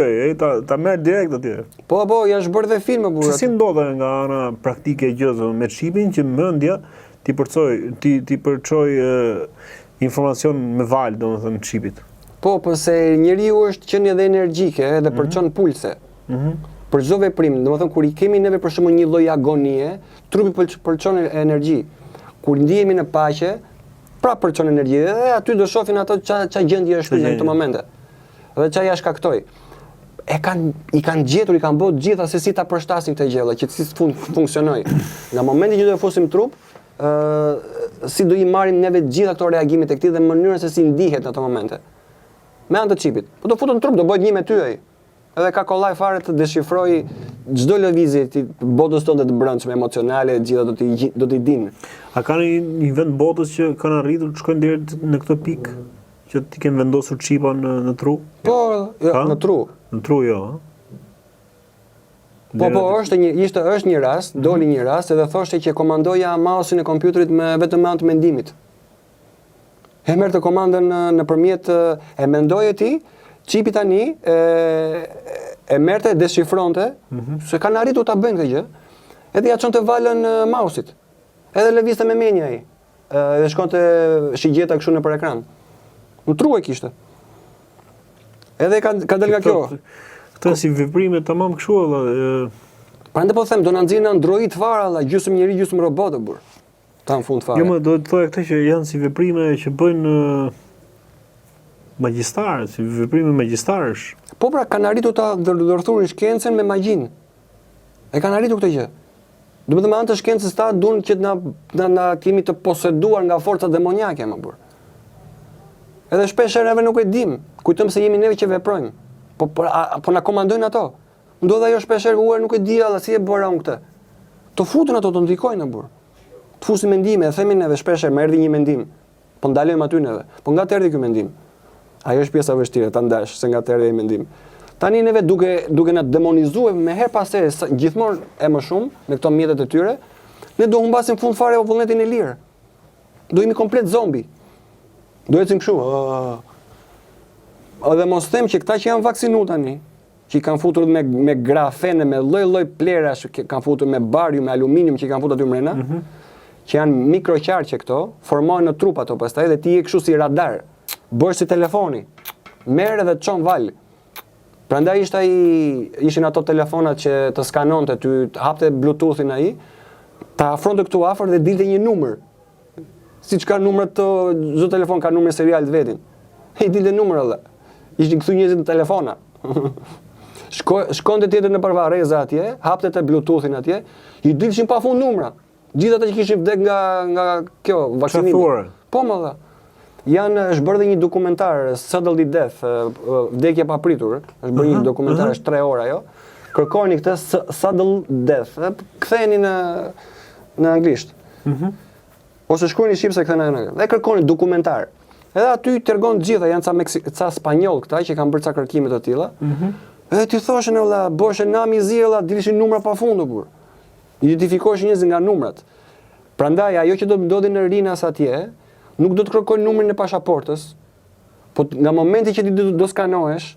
ta merr direkt atje. Po, janë zbërë dhe filma burr. Si ndodhen nga ana praktike gjë me çipin që mendja ti përçoj informacion me val, domethënë çipit. Po, se njeriu është qenie dhe energjike dhe përçon pulse. Për çdo veprim, domethënë kur i kemi neve për shembull një lloj agonie, trupi përçon energji. Kur ndihemi në paqe, pra përçon energji dhe aty do shohin ato ç'a gjendje është në këtë momente. Dhe ç'a ja shkaktoi. I kanë gjetur, i kanë bërë gjitha se si ta përshtasin këtë gjë, që si funksionoi. Nga momenti që do të fusim trup, si do i marrim neve gjitha këto reagimet e këtij dhe mënyrën se si ndihet në ato momente. Me anë të çipit. Po do futen në trup, do bëhet një me ty ai. Edhe ka kollaj fare të deshifroj çdo lëvizje të botës tonë të brendshme emocionale, gjitha do t'i dinë. A ka një vend botës që kanë arritur të shkojnë deri në këtë pikë që ti kenë vendosur çipa në tru? Po, në tru. Në tru jo. Po, është një rast, doli një rast edhe thoshte që komandoja mouse-in e kompjuterit me vetëm me anë të mendimit. E merrte komandën nëpërmjet e mendoje ti, qipi tani e merrte, deshifronte, se kanë arritur ta bëjnë këtë gjë, edhe ja çonte valën mausit. Edhe lëvizte me menjë ai. Edhe shkonte shigjeta kështu nëpër ekran. Në tru e kishte. Edhe ka dalë nga kjo. Këto si veprime tamam kështu valla. Prandaj po them, do na nxjerrin Android fare, alla, gjysmë njeri, gjysmë robot bur. Ta në fund fare. Jo, më do të thoya këtë që janë si veprime që bëjnë magjistarët, si veprime magjistarësh. Po pra, kanë arritur ta ndërthurin shkencën me magjin. E kanë arritur këtë gjë. Do të thonë anë të shkencës ta duan që na kemi të poseduar nga forca demoniake më bur. Edhe shpesh herë nuk e dim. Kujtojmë se jemi neve që veprojmë. Po na komandojnë ato. Ndodh ajo shpesh herë nuk e di alla si e bëra unë këtë. Të futën ato të ndikojnë bur. Të fusin mendime, e themi neve shpesh herë më erdhi një mendim. Po ndalojmë aty neve. Po nga të erdhi ky mendim? Ajo është pjesa e vështirë, ta ndash se nga të erdhi ai mendim. Tani neve duke na demonizuar me her pas here gjithmonë e më shumë me këto mjetet e tyre, ne do humbasim fund fare vullnetin e lirë. Do jemi komplet zombi. Do ecim kështu. Edhe mos them që këta që janë vaksinuar tani, që i kanë futur me grafene, me lloj-lloj plerash, që kanë futur me barium, me aluminium që i kanë futur aty mrena, që janë mikroqarqe këto, formohen në trup ato pastaj dhe ti je kështu si radar. Bësh si telefoni. Merr edhe çon val. Prandaj ishin ato telefonat që të skanonte, ty hapte Bluetoothin ai, ta afronte këtu afër dhe dilte një numër. Siç ka numrat të çdo telefon ka numër serial të vetin. I dilte numër edhe. Ishin kthy njerëzit në telefona. Shkonte tjetër në Parvareza atje, hapte te Bluetoothin atje, i dilshin pafund numra. Gjithë ata që kishin vdek nga kjo vaksinimi. Po më dha. Është bërë dhe një dokumentar, Suddenly Death, vdekje pa pritur, është bërë një dokumentar, është 3 orë ajo. Kërkoni këtë Sudden Death, ktheheni në anglisht. Ose shkruani shqip se ktheheni në anglisht. Dhe kërkoni dokumentar. Edhe aty tregon të gjitha, janë ca spanjoll këta që kanë bërë ca kërkime të tilla. Edhe ti thoshin olla, boshe nami zilla, dilshin numra pafund bur. Identifikoheshin njerëz nga numrat. Prandaj ajo që do ndodhi në rinas atje, nuk do të kërkojnë numrin e pasaportës, po nga momenti që ti do skanohesh,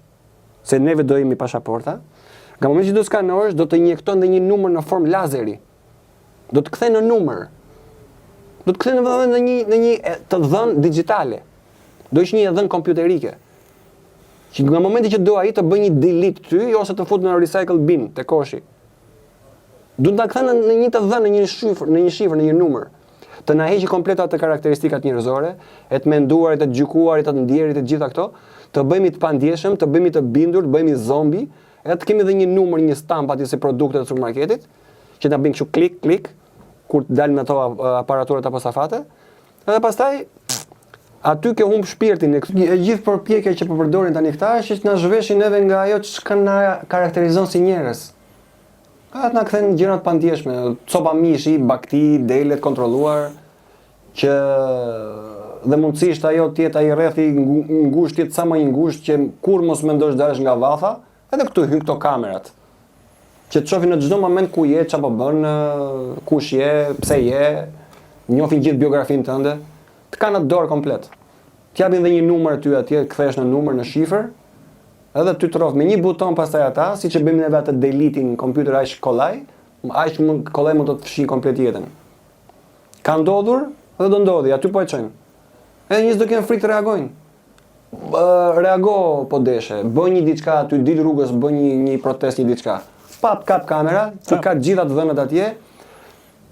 se neve do jemi pasaporta, nga momenti që do skanohesh, do të injekton dhe një numër në formë lazeri. Do të kthejnë në numër. Do të kthejnë në një të dhënë digjitale. Do ish një dhënë kompjuterike. Që nga momenti që do ai të bëj një delete ty, ose të fut në recycle bin, te koshi. Do të na kthejnë në një të dhënë, në një shifër, në një numër. Të na heqë komplet atë karakteristikat njerëzore, e të menduarit, të gjykuarit, të ndjerit, të gjitha këto, të bëjmë të pandjeshëm, të bëjmë të bindur, të bëjmë zombi, edhe të kemi edhe një numër, një stamp aty si produkte të supermarketit, që na bëjnë kështu klik, kur të dalin ato aparaturat apo safate, edhe pastaj aty ke humb shpirtin e gjithë përpjekja që po përdorin tani këta është që na zhveshin neve nga ajo që na karakterizon si njerëz. Atë na kthen gjëra të pandjeshme, copa mishi, bakti, delet kontrolluar, që dhe mundësisht ajo të jetë ai rrethi ngushtë, jetë sa më i ngushtë që kur mos mendosh dalësh nga vatha, edhe këtu hyn këto kamerat. Që të shohin në çdo moment ku je, çfarë po bën, kush je, pse je, njohin gjithë biografinë tënde, të kanë atë dorë komplet. T'japin dhe një numër aty atje, kthesh në numër, në shifër. Edhe ty të me një buton pastaj ata, siç e bëjmë neve atë deleting kompjuter aq kollaj, aq kollaj mund të të fshi komplet jetën. Ka ndodhur dhe do ndodhi, aty po e çojnë. Edhe njerëz do kenë frikë të reagojnë. Reago po deshe, bëj një diçka aty, dil rrugës, bëj një protestë, një diçka. Kap kamera, ti ka gjitha të dhënat atje.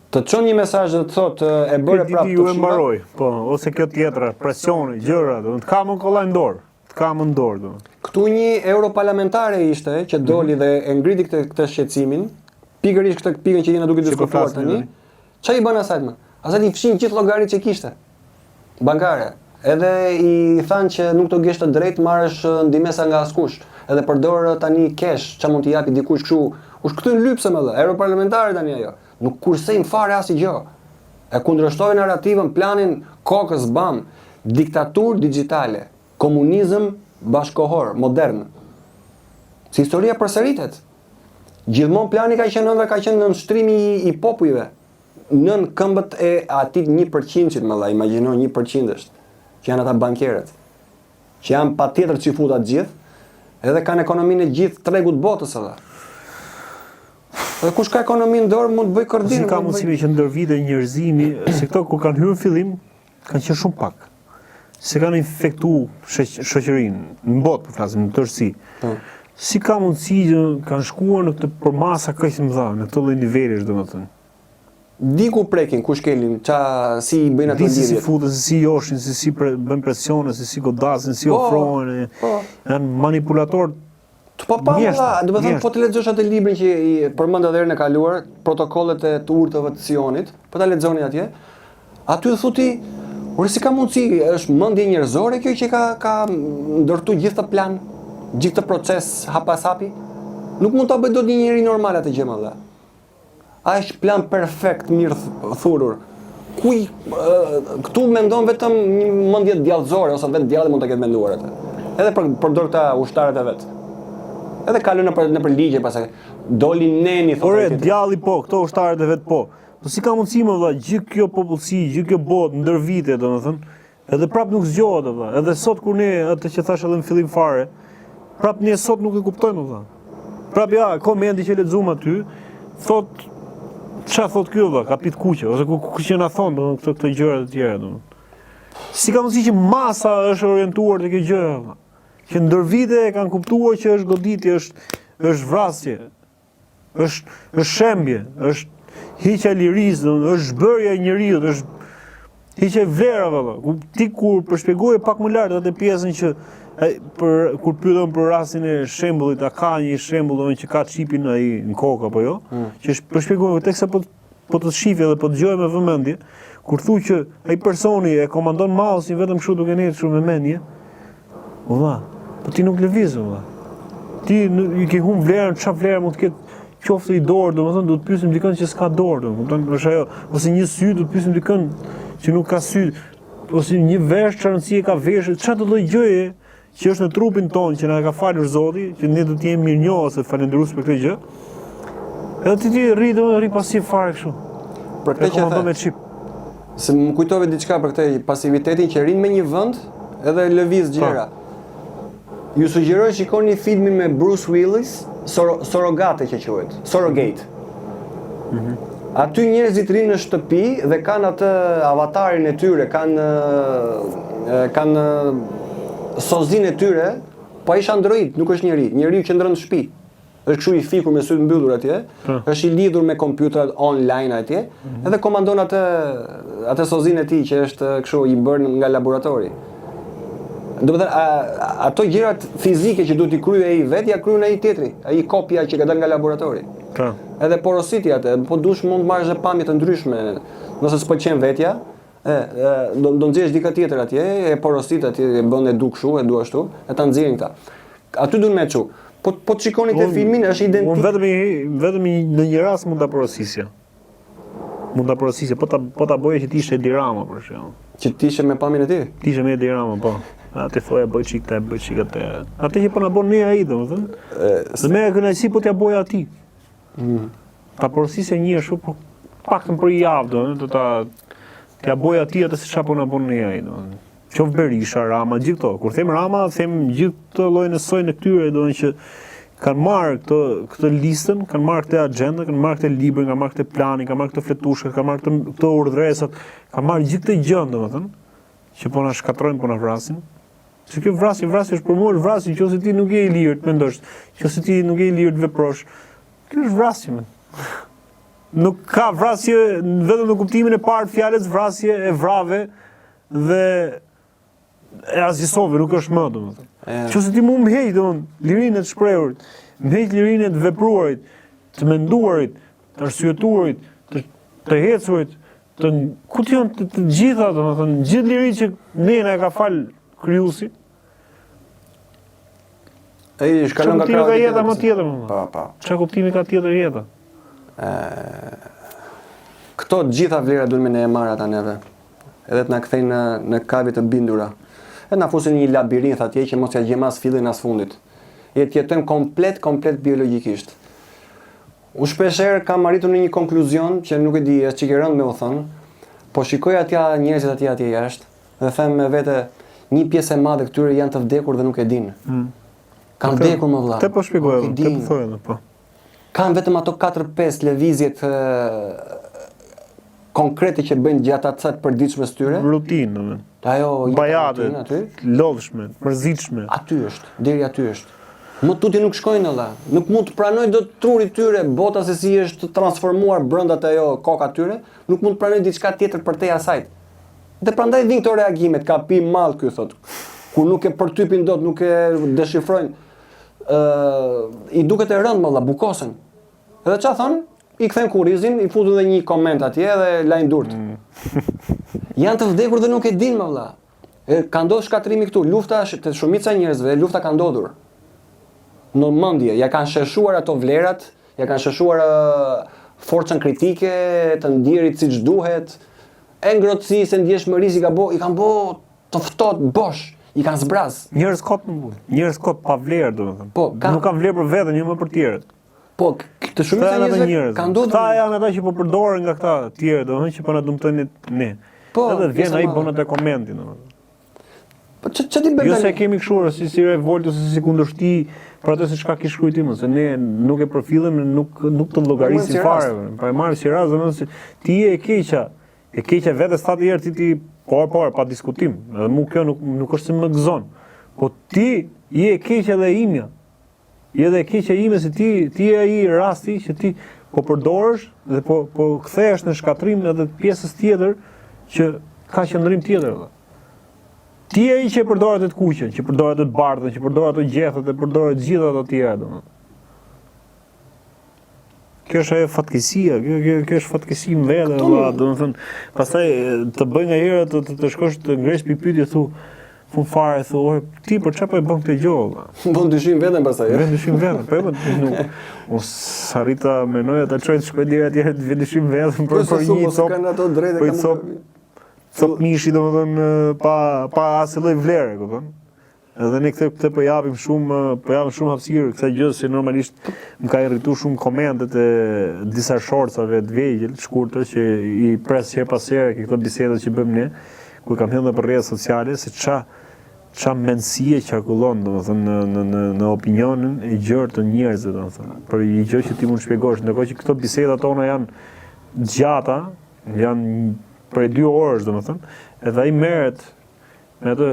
Të çon një mesazh dhe të thotë e bëre prapë ju e mbaroj, po, ose kjo tjetra, presioni, gjëra, do të kam kollaj në dorë. Kam në dorë do. Këtu një europarlamentare ishte që doli dhe e ngriti këtë shqetësimin, pikërisht këtë pikën që jena duke diskutuar tani. Çfarë i bën asaj më? Asaj i fshin gjithë llogaritë që kishte. Bankare. Edhe i thanë që nuk të gjesh të drejtë marrësh ndihmesa nga askush. Edhe përdor tani cash, çka mund t'i japi dikush kështu. U shkthyn lypse më dha. Europarlamentare tani ajo. Nuk kursejnë fare asgjë. E kundërshtojnë narrativën, planin kokës bam, diktaturë digjitale. Komunizëm bashkohor, modern. Si historia përsëritet. Gjithmonë plani ka qenë ëndra, ka qenë në nështrimi i popujve. Nën këmbët e atit 1%-it, më dha, imagjino 1%-ësht, që janë ata bankerët, që janë patjetër që futat gjithë, Edhe kanë ekonominë e gjithë tregut botës edhe. Dhe kush ka ekonominë në dorë mund të bëj koordinim. Si ka mundësi që ndër vite njerëzimi, se këto kur kanë hyrë në fillim, kanë qenë shumë pak. Se kanë infektuar shoqërinë, në botë po flasim, në tërësi. Si ka mundësi që kanë shkuar në këtë përmasa kaq të mëdha, në këtë lloj nivelesh domethënë. Di ku prekin, kush kelin, si i bëjnë ato lidhjet. Si futen, si joshin, si bën presione, si godasin, si ofrohen. Janë manipulator. Po do të thënë po të lexosh atë librin që i përmend edhe herën e kaluar, protokollet e të urtëve të Sionit, po ta lexoni atje. Aty thotë, "Ore si ka mundësi, është mendje njerëzore kjo që ka ndërtuar gjithë këtë plan, gjithë këtë proces hap pas hapi? Nuk mund ta bëj dot një njeri normal atë gjë më dha. A është plan perfekt, mirë thurur. Këtu mendon vetëm një mendje djallëzore, ose vetë djalli mund ta ketë menduar atë. Edhe përdor këta ushtarët e vet. Edhe kalon nëpër ligje pastaj. Doli neni thotë. Ore, djalli po, këto ushtarët e vet po. Po si ka mundësi më valla, gjithë kjo popullsi, gjithë kjo botë ndër vite, domethënë, edhe prap nuk zgjohet valla. Edhe sot kur ne atë që thash edhe në fillim fare, prap ne sot nuk e kuptojmë valla. Prap ja, komendi që lexuam aty, thotë çfarë thot ky valla, ka pit kuqe, ose ku që na thon domethënë këto gjëra të tjera domethënë. Si ka mundësi që masa është orientuar te kjo gjë valla? Që ndër vite e kanë kuptuar që është goditje, është vrasje, është shembje, është hiqja e lirisë, është zbërja e njeriu, është hiqja e vlera valla. Ti kur përshpjegoje pak më lart atë pjesën që kur pyetëm për rastin e shembullit, a ka një shembull domethënë që ka çipin ai në kokë apo jo? Që është përshpjeguar teksa po të shifje dhe po dëgjoj me vëmendje, kur thu që ai personi e komandon mausin vetëm kështu duke nejtur me mendje. Valla, po ti nuk lëviz valla. Ti i ke humb vlerën, çfarë vlerë mund të ketë qoftë i dorë, domethënë duhet të pyesim dikën që s'ka dorë, domethënë është ajo, ose një sy duhet të pyesim dikën që nuk ka sy, ose një vesh çfarë rëndësie ka veshët, çfarë do lloj gjëje që është në trupin tonë, që na ka falur Zoti, që ne do të jemi mirënjohës dhe falendërues për këtë gjë. Edhe ti rri pasiv fare kështu. Për këtë që the. Se më kujtove diçka për këtë pasivitetin që rrin me një vend edhe lëviz gjëra. Ju sugjeroj shikoni filmin me Bruce Willis, Surrogate që quhet, Surrogate. Aty njerëzit rinë në shtëpi dhe kanë atë avatarin e tyre, kanë sozinë e tyre, po ai është android, nuk është njeri. Njeriu qëndron në shtëpi. Është kështu i fikur me sy të mbyllur atje, është i lidhur me kompjuterat online atje, edhe komandon atë sozinë e tij që është kështu i bërë nga laboratori. Do të thënë ato gjërat fizike që duhet i kryej ai vetë, ja kryen ai tjetri, ai kopja që ka dalë nga laboratori. Edhe porositi atë, po dush mund të marrësh pamje të ndryshme, nëse s'pëlqen vetja, do nxjesh dikë tjetër atje, e porosit atje, e bën e du kështu, e du ashtu, e ta nxjerrin këta. Aty duhen me çu. Po të shikoni te filmin është identik. Unë vetëm në një rast mund ta porosisja. Po ta bëje që ti ishe Edi Rama për shembull. Që ti ishe me pamjen e tij? Ti ishe me Edi Rama, po. Atë thoya bëj çik ta bëj çik atë. Atë që po na bën ne ai domethënë. Se më kënaqësi po t'ja bëj atij. Ta porosisja një ashtu po paktën për javë domethënë, t'ja bëj atij atë se çfarë po na bën ne ai domethënë. Qof Berisha, Rama, gjithë këto. Kur them Rama, them gjithë të llojin e sojnë e këtyre, domethënë që kanë marrë këtë listën, kanë marrë këtë agjendë, kanë marrë këtë libër, kanë marrë këtë planin, kanë marrë këtë fletushkat, kanë marrë këto urdhëresat, kanë marrë gjithë këtë gjë, domethënë, që po na shkatrojnë, po na vrasin. Se kjo vrasje është për mua vrasje, nëse ti nuk je i lirë të mendosh, nëse ti nuk je i lirë të veprosh. Kjo është vrasje. Nuk ka vrasje vetëm në kuptimin e parë të fjalës vrasje e vrave dhe e azisove, nuk është më domethënë. Nëse ti mund më heq domethënë lirinë e të shprehurit, më heq lirinë e të vepruarit, të menduarit, të arsyetuarit, të hecurit, ku të janë të gjitha domethënë, gjithë lirinë që ne na ka fal krijuesi. Ai shkalon nga krahët. Ka jeta më tjetër më. Po. Çfarë kuptimi ka tjetër jeta? Këto të gjitha vlera duhen me ne e marr ata neve. Edhe të na kthejnë në kave të bindura. E na fusin në një labirint atje që mos ja gjejmë as fillin as fundit. Jetojmë komplet biologjikisht. Unë shpeshherë kam arritur në një konkluzion që nuk e di, është çike rënd me u thënë, po shikoj atje njerëzit atje jashtë dhe them me vete, një pjesë e madhe këtyre janë të vdekur dhe nuk e dinë. Kanë vdekur më vëlla. Te po shpjegoj, Nuk e te di. po thoj edhe po. Kanë vetëm ato 4-5 lëvizjet konkrete që bëjnë gjatë atësat përditshme së tyre. Rutinë, domethënë. Ajo Bajate, aty. lodhshme, mërzitshme. Aty është, deri aty është. Më tuti nuk shkojnë alla. Nuk mund të pranoj dot truri tyre, bota se si është transformuar brenda te ajo koka tyre, nuk mund të pranoj diçka tjetër përtej asaj. Dhe prandaj vijnë këto reagimet, ka pi mall ky thot. Kur nuk e përtypin dot, nuk e deshifrojnë. I duket e rënd valla, bukosen. Edhe ç'a thon? I kthen kurrizin, i futën dhe një koment atje dhe lajn durt. Janë të vdekur dhe nuk e dinë valla. Ka ndodhur shkatrimi këtu, lufta te shumica e njerëzve, lufta ka ndodhur. Në mendje, ja kanë sheshuar ato vlerat, ja kanë sheshuar forcën kritike, të ndjerit siç duhet, e ngrohtësi se ndjeshmëri i kanë bë të ftohtë bosh, i kanë zbraz. Njerëz kot më bull. Njerëz kot pa vlerë domethënë. Po, nuk kanë vlerë për veten, jo më për tjerët. Po, të shumica e njerëzve kanë ndodhur. Këta janë ata që po përdoren nga këta të tjerë, domethënë që po na dëmtojnë ne. Po, edhe vjen ai bën atë komentin domethënë. Po ç'ti bën? Jo se kemi kështu si revolt ose si kundërshti për atë se çka ke shkruaj ti më, se ne nuk e përfillim, nuk të llogarisim fare. Pa e marrë si rast, domethënë se ti je e keqja vetes ta të tjerë ti por pa diskutim. Edhe mua kjo nuk është se më gëzon. Po ti je e keqja dhe imja. Je edhe e keqja ime se ti je ai rasti që ti po përdorësh dhe po kthehesh në shkatrim edhe të pjesës tjetër që ka qëndrim tjetër. Ti je ai që përdor atë të kuqen, që përdor atë të bardhën, që përdor ato gjethet, e përdor të gjitha ato të tjera domethënë. Kjo është ajo fatkeqësia, kjo është fatkeqësi më vetë, domethënë, pastaj të bëj nga herë të shkosh të ngresh pyetje thu fund fare thu, ti për çfarë po e bën këtë gjë? Bën dyshim veten pastaj. Vjen dyshim veten, po nuk sarita mendoj ta çoj të shkoj deri atje të vjen dyshim veten për një cop. Kanë ato drejtë kanë. Cop mishi domethënë pa asnjë lloj vlere, kupton? Edhe ne këtë po japim shumë hapësirë kësaj gjë se normalisht më ka irrituar shumë komentet e disa shorcave të vegjël, të shkurtër që i pres her pas here këto biseda që bëjmë ne, ku kam thënë për rrjetet sociale se ç'a mendësie qarkullon domethënë në opinionin e gjerë të njerëzve domethënë. Për një gjë që ti mund të shpjegosh, ndërkohë që këto biseda tona janë gjata, janë për 2 orësh domethënë, edhe ai merret me atë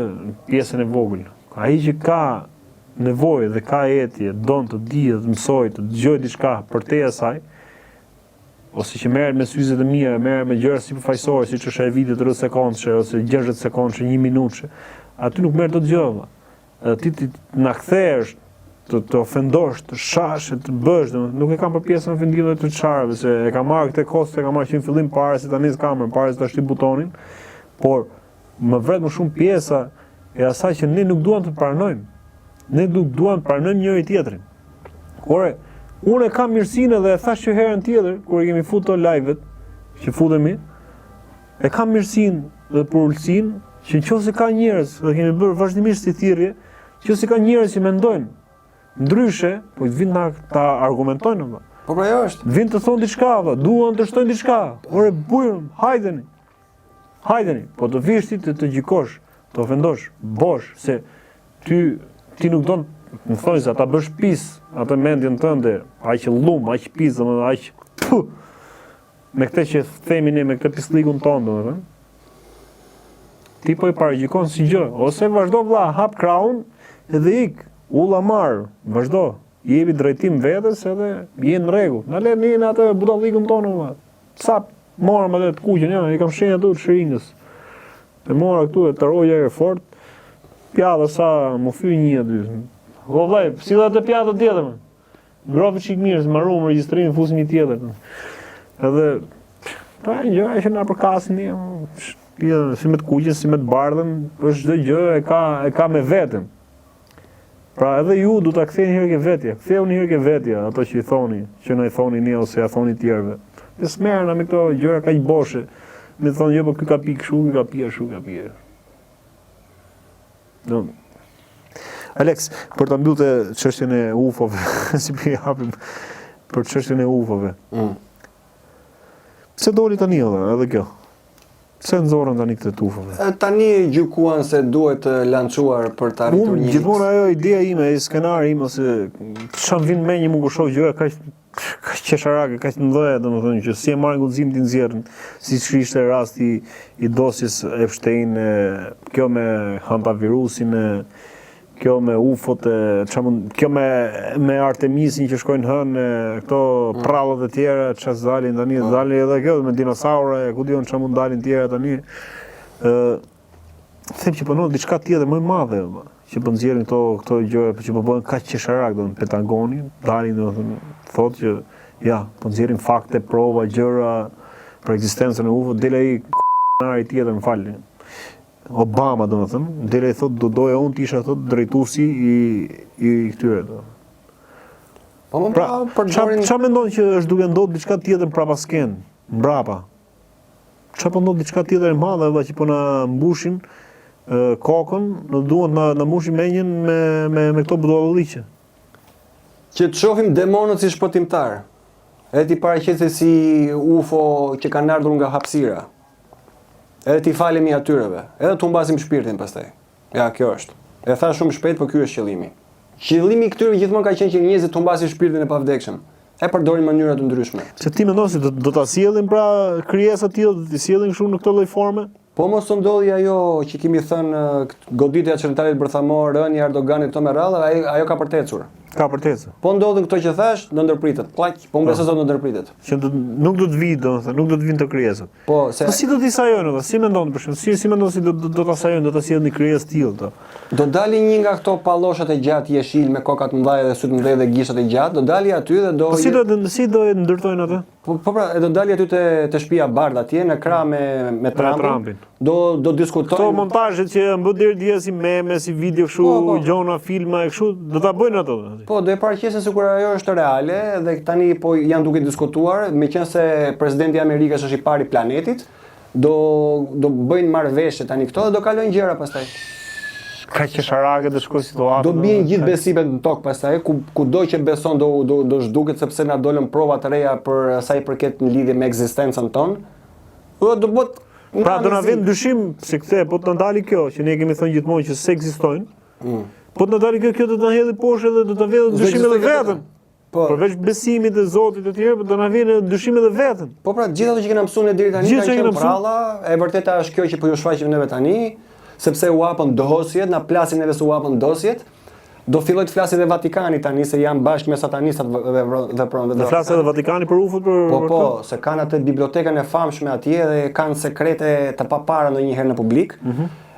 pjesën e vogël. Ai që ka nevojë dhe ka etje, don të di, të mësoj, të dëgjoj diçka përtej asaj, ose që merret me syze të mira, merret me gjëra sipërfaqësore, siç është ai video 30 sekondëshe ose 60 sekondëshe, 1 minutëshe, aty nuk merr dot gjë. Ti na kthehesh të ofendosh, të shash, të bësh, nuk e kam për pjesën ofendive të çarëve, se e kam marrë këtë kost, e kam marrë që në fillim para se ta nis kamerën, para se ta shtyp butonin, por më vret më shumë pjesa e asaj që ne nuk duam të pranojmë. Ne nuk duam të pranojmë njëri tjetrin. Ore, unë e kam mirësinë dhe e thash që herën tjetër, kur i kemi futur live-et, që futemi, e kam mirësinë dhe përulësinë që nëse ka njerëz, dhe kemi bërë vazhdimisht si thirrje, nëse ka njerëz që mendojnë ndryshe, po vinë ta argumentojnë më. Po pra jo është. Vinë të thonë diçka, duan të shtojnë diçka. Ore, bujëm, hajdeni. Hajdeni, po të vish ti të gjykosh, të ofendosh, bosh, se ti nuk don, më thoni se ata bësh pis, atë mendjen tënde, aq llum, aq pis, aq me këtë që themi ne, me këtë pisllikun tonë, domethënë. Ti po i paragjykon si gjë, ose vazhdo vlla, hap kraun edhe ik, ulla marr, vazhdo. Jepi drejtim vetes edhe je në rregull. Na le ne atë budallikun tonë valla. Sa morëm atë të kuqen, ja, i kam shenjë ato të shringës. E mora këtu e të roja e fort, pjata sa më thy 1-2. O vllai, si dha të pjata tjetër më. Ngrofi çik mirë, s'marrum regjistrimin, fusim një tjetër. Edhe ta gjëra që na përkasin ne, si me të kuqen, si me të bardhën, është çdo gjë e ka me veten. Pra edhe ju du ta ktheni herë ke vetja. Ktheuni herë ke vetja, ato që i thoni, që na i thoni ne ose ja thoni tjerëve. Ne s'merrna me këto gjëra kaq boshe. Me thonë jo, po ky ka pikë kështu, ky ka pikë ashtu, ka pikë. No. Alex, për ta mbyllë çështjen e UFO-ve, si po japim për çështjen e UFO-ve. Pse doli tani edhe kjo? Se nxorën tani këtë tufave. Tani gjykuan se duhet të lançuar për të arritur Unë një gjithmonë ajo ideja ime, skenari im ose çan vin me një mungu shoh gjëra kaq qesharake, kaq të mëdha, domethënë që si e marrin guximin ti nxjerrin, siç ishte rasti i dosjes Epstein, kjo me hantavirusin, kjo me UFO-t, kjo me Artemisin që shkojnë hënë, këto prallat e tjera, çfarë dalin tani, dalin edhe kjo me dinosaure, ku diun çfarë mund dalin tjera tani. Them që punon diçka tjetër më e madhe, që po nxjerrin këto gjëra që po bëhen kaq qesharak, domethënë Pentagoni, dalin domethënë thotë që ja, po nxjerrin fakte, prova, gjëra për ekzistencën e UFO, del ai nari tjetër, më falni. Obama domethënë, deri ai thotë doja unë të isha thotë drejtuesi i këtyre. Po më Pra, përdorin çfarë mendon që është duke ndodhur diçka tjetër mbrapasken, mbrapa? Çfarë po ndodh diçka tjetër e madhe që po na mbushin kokën, në duhet na mbushin menjen me këto budalliqe. që të shohim demonët si shpëtimtar. Edhe ti paraqeset si UFO që kanë ardhur nga hapësira. Edhe ti falemi atyreve. Edhe tu mbasim shpirtin pastaj. Ja, kjo është. E tha shumë shpejt, por ky është qëllimi. Qëllimi i këtyre gjithmonë ka qenë që njerëzit tu mbasin shpirtin e pavdekshëm. E përdorin mënyra të ndryshme. Se ti mendon se do ta sjellin pra krijesa të tilla, do t'i sjellin kështu në këtë lloj forme? Po mos u ndodhi ajo që kemi thënë goditja e qendritarit bërthamor, rënia Erdoganit këto me radhë, ajo ka përtecur. Ka përtecë. Po ndodhin këto që thash, do ndërpritet. Pllaq, po mbesoj se do ndërpritet. Që nuk do të vijë, domethënë, nuk do të vinë të krijesat. Po se Po si do t'i sajojnë ata? Si mendon për shembull? Si mendon si do ta sajojnë, do ta sjellin një krijesë të tillë ato? do dali një nga këto palloshat e gjatë jeshil me kokat mëdha dhe syt mëdhej dhe gishtat e gjatë, do dali aty dhe do Po si do e ndërtojnë atë? Po pra, do dali aty te shtëpia Bard atje në krah me Trumpin. Do diskutojnë. Këto montazhet që mbë deri dje si meme, si video kështu, Po. gjona, filma e kështu, do ta bëjnë ato. Po, do e paraqesin sikur ajo është reale dhe tani po janë duke diskutuar, meqense presidenti i Amerikës është i pari i planetit, do bëjnë marrëveshje tani këto dhe do kalojnë gjëra pastaj. Ka qesharake të shkoj situatë. Do bien gjithë besimet në tokë pastaj, kudo që beson do zhduket sepse na dolën prova të reja për sa i përket në lidhje me ekzistencën tonë. Do bëhet Pra do na vjen dyshim se këtë, po të ndali kjo, që ne kemi thënë gjithmonë që se ekzistojnë. Po të ndali kjo do të na hedhë poshtë dhe do të vjedhë dyshim edhe veten. Po. Përveç besimit dhe Zotit e tjerë, do na vjen dyshim edhe veten. Po pra, gjithë ato që kena mësuar ne deri tani Gjithë kanë që qenë kena mësuar. pralla, e vërteta është kjo që po ju shfaqim neve tani, sepse u hapën dosjet, na plasin neve se u hapën dosjet. Do filloj të flasë edhe Vatikani tani se janë bashkë me satanistat dhe pronë. Në flasë edhe Vatikani për UFO-t për Po, se kanë atë bibliotekën e famshme atje dhe kanë sekrete të papara ndonjëherë në publik.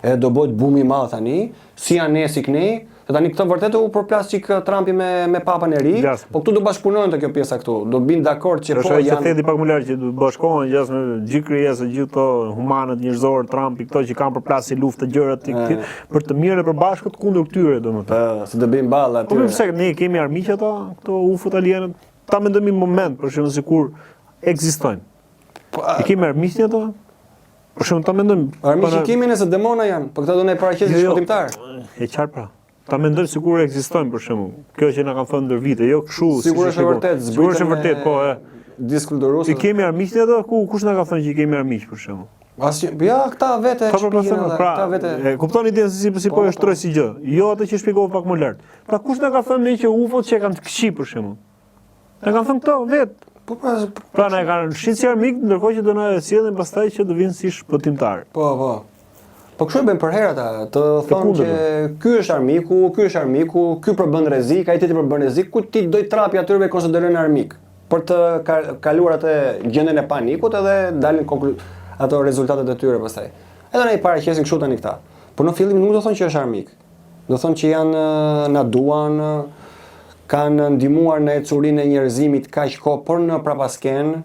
E do bëhet bumi i madh tani, si janë ne si kënej. Se tani këtë vërtet u përplas çik Trumpi me papën e ri, Jasne. po këtu do bashkëpunojnë të kjo pjesa këtu. Do binë dakord që është po ai që janë theti pak më lart që bashkohen gjasë me gjithë krijesat, gjithë këto humanët njerëzor, Trumpi, këto që kanë përplasë luftë gjërat për të mirën e përbashkët kundër këtyre domethënë. se do bëjnë ballë aty. Po pse ne kemi armiq ata, këto UFO italianët, ta mendojmë në moment, për shembull sikur ekzistojnë. I kemi armiq ata? Për shembull ta mendojmë. Armiq i kemi nëse demona janë, po këta do ne paraqesin shpëtimtar. E qartë pra. Ta mendojmë sikur ekzistojnë për shembull. Kjo që na kanë thënë ndër vite, jo kështu. Sigur është e vërtet, Sigur është e vërtet, po e. Diskulturus. I kemi armiq ata, kush na ka thënë që i kemi armiq për shembull? Ja, këta vete shpjegojnë edhe, këta vete. E kuptoni idenë si po e shtroj si gjë. Jo atë që shpjegova pak më lart. Pra kush na ka thënë ne që UFO-t që kanë të këqij për shembull? Na kanë thënë këto vet. Po Pra na kanë shit si armik, ndërkohë që do na sjellin pastaj që do vinë si shpëtimtar. Po. Po kështu e bëjmë për herë ata, të thonë që ky është armiku, ky përbën rrezik, ai tjetri përbën rrezik, ku ti do i trapi atyre konsiderojnë armik për të kaluar atë gjendjen e panikut edhe dalin ato rezultatet e tyre pastaj. Edhe ne i paraqesin kështu tani këta. Por në fillim nuk do thonë që është armik. Do thonë që janë na duan, kanë ndihmuar në ecurinë e njerëzimit kaq kohë, por në prapasken,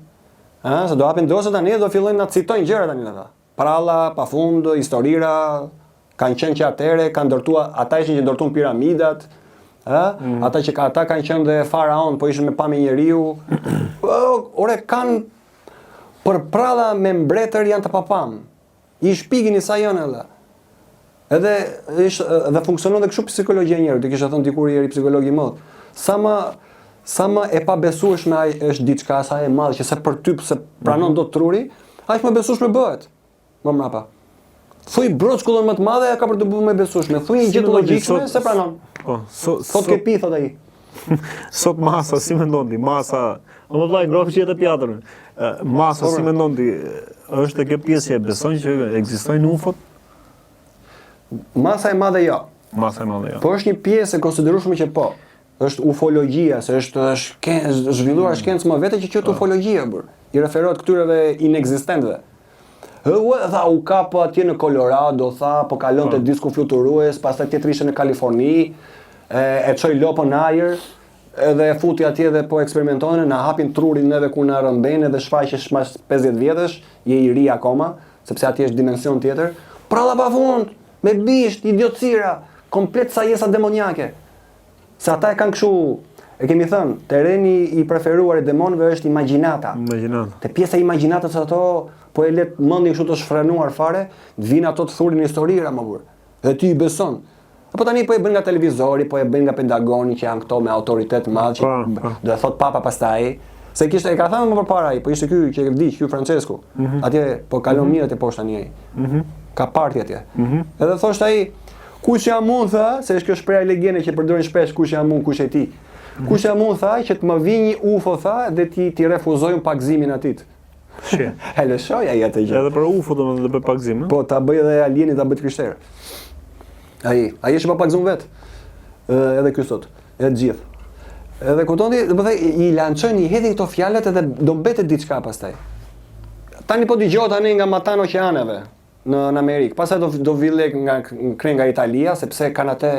se do hapin dosjet tani dhe do fillojnë na citojnë gjëra tani ata. Pralla, pafund, historira, kanë qenë që atëre, kanë ndërtuar, ata ishin që ndërtuan piramidat, ata që ata kanë qenë dhe faraon, po ishin me pamje njeriu. Ore kanë për pralla me mbretër janë të papam. I shpigin i sa janë edhe. Edhe funksionon dhe kështu psikologjia e njerëzit, kishte thënë dikur njëri psikolog i madh. Sa më e pabesueshme është diçka sa e madhe që se për ty se pranon dot truri, aq më besueshme bëhet. më mrapa. Thuj broçkullën më të madhe ka për të bërë më besueshme. Thuj një gjë të logjikshme se pranon. Po, Thot ke pi, thot ai. Sot masa, si mendon ti? Masa, më vllai, ngrohtë që të pjatër. Masa, si mendon ti? Është kjo pjesë që e beson që ekzistojnë UFO-t? Masa e madhe jo. Masa e madhe jo. Po është një pjesë e konsiderueshme që po. Është ufologjia, se është zhvilluar shkencë më vete që quhet ufologjia bur. I referohet këtyreve inekzistentëve. Tha u kap atje në Colorado, tha po kalonte disku fluturues, pastaj tjetri ishte në Kaliforni, e çoi lopën në ajër, edhe e futi atje dhe po eksperimentonin, na hapin trurin neve ku na rëmben edhe shfaqesh mas 50 vjetësh, je i ri akoma, sepse atje është dimension tjetër. Pralla pafund, me bisht, idiotësira, komplet sajesa demoniake. Se ata e kanë kështu, e kemi thënë, tereni i preferuar i demonëve është imagjinata. Imagjinata. Te pjesa e imagjinatës ato po e let mendin kështu të shfrenuar fare, të vinë ato të thurin historira më burr. Dhe ti i beson. Apo tani po e bën nga televizori, po e bën nga Pentagoni që janë këto me autoritet të madh që do e thot papa pastaj, se kishte e ka thënë më përpara ai, po ishte ky që e vdiq, ky Francesku. Atje po kalon mirë te poshtë tani ai. Ka parti atje. Edhe thoshte ai, kush jam unë tha, se është kjo shprehje legjende që përdorin shpesh, kush jam unë, kush je ti. Kush jam unë tha që të më vi një UFO tha dhe ti refuzojmë pagzimin atit. Shi. E lëshoj ai atë gjë. Edhe për UFO domethënë të bëj pagzim, Po ta bëj edhe alieni ta bëj krishterë. Ai është pa pagzum vet. Edhe ky sot, edhe gjithë. Edhe kupton ti, do të thëj i lançojnë, i hedhin këto fjalët edhe do mbetet diçka pastaj. Tani po dëgjoj tani nga matan oqeaneve në Amerikë. Pastaj do ville nga Italia sepse kanë atë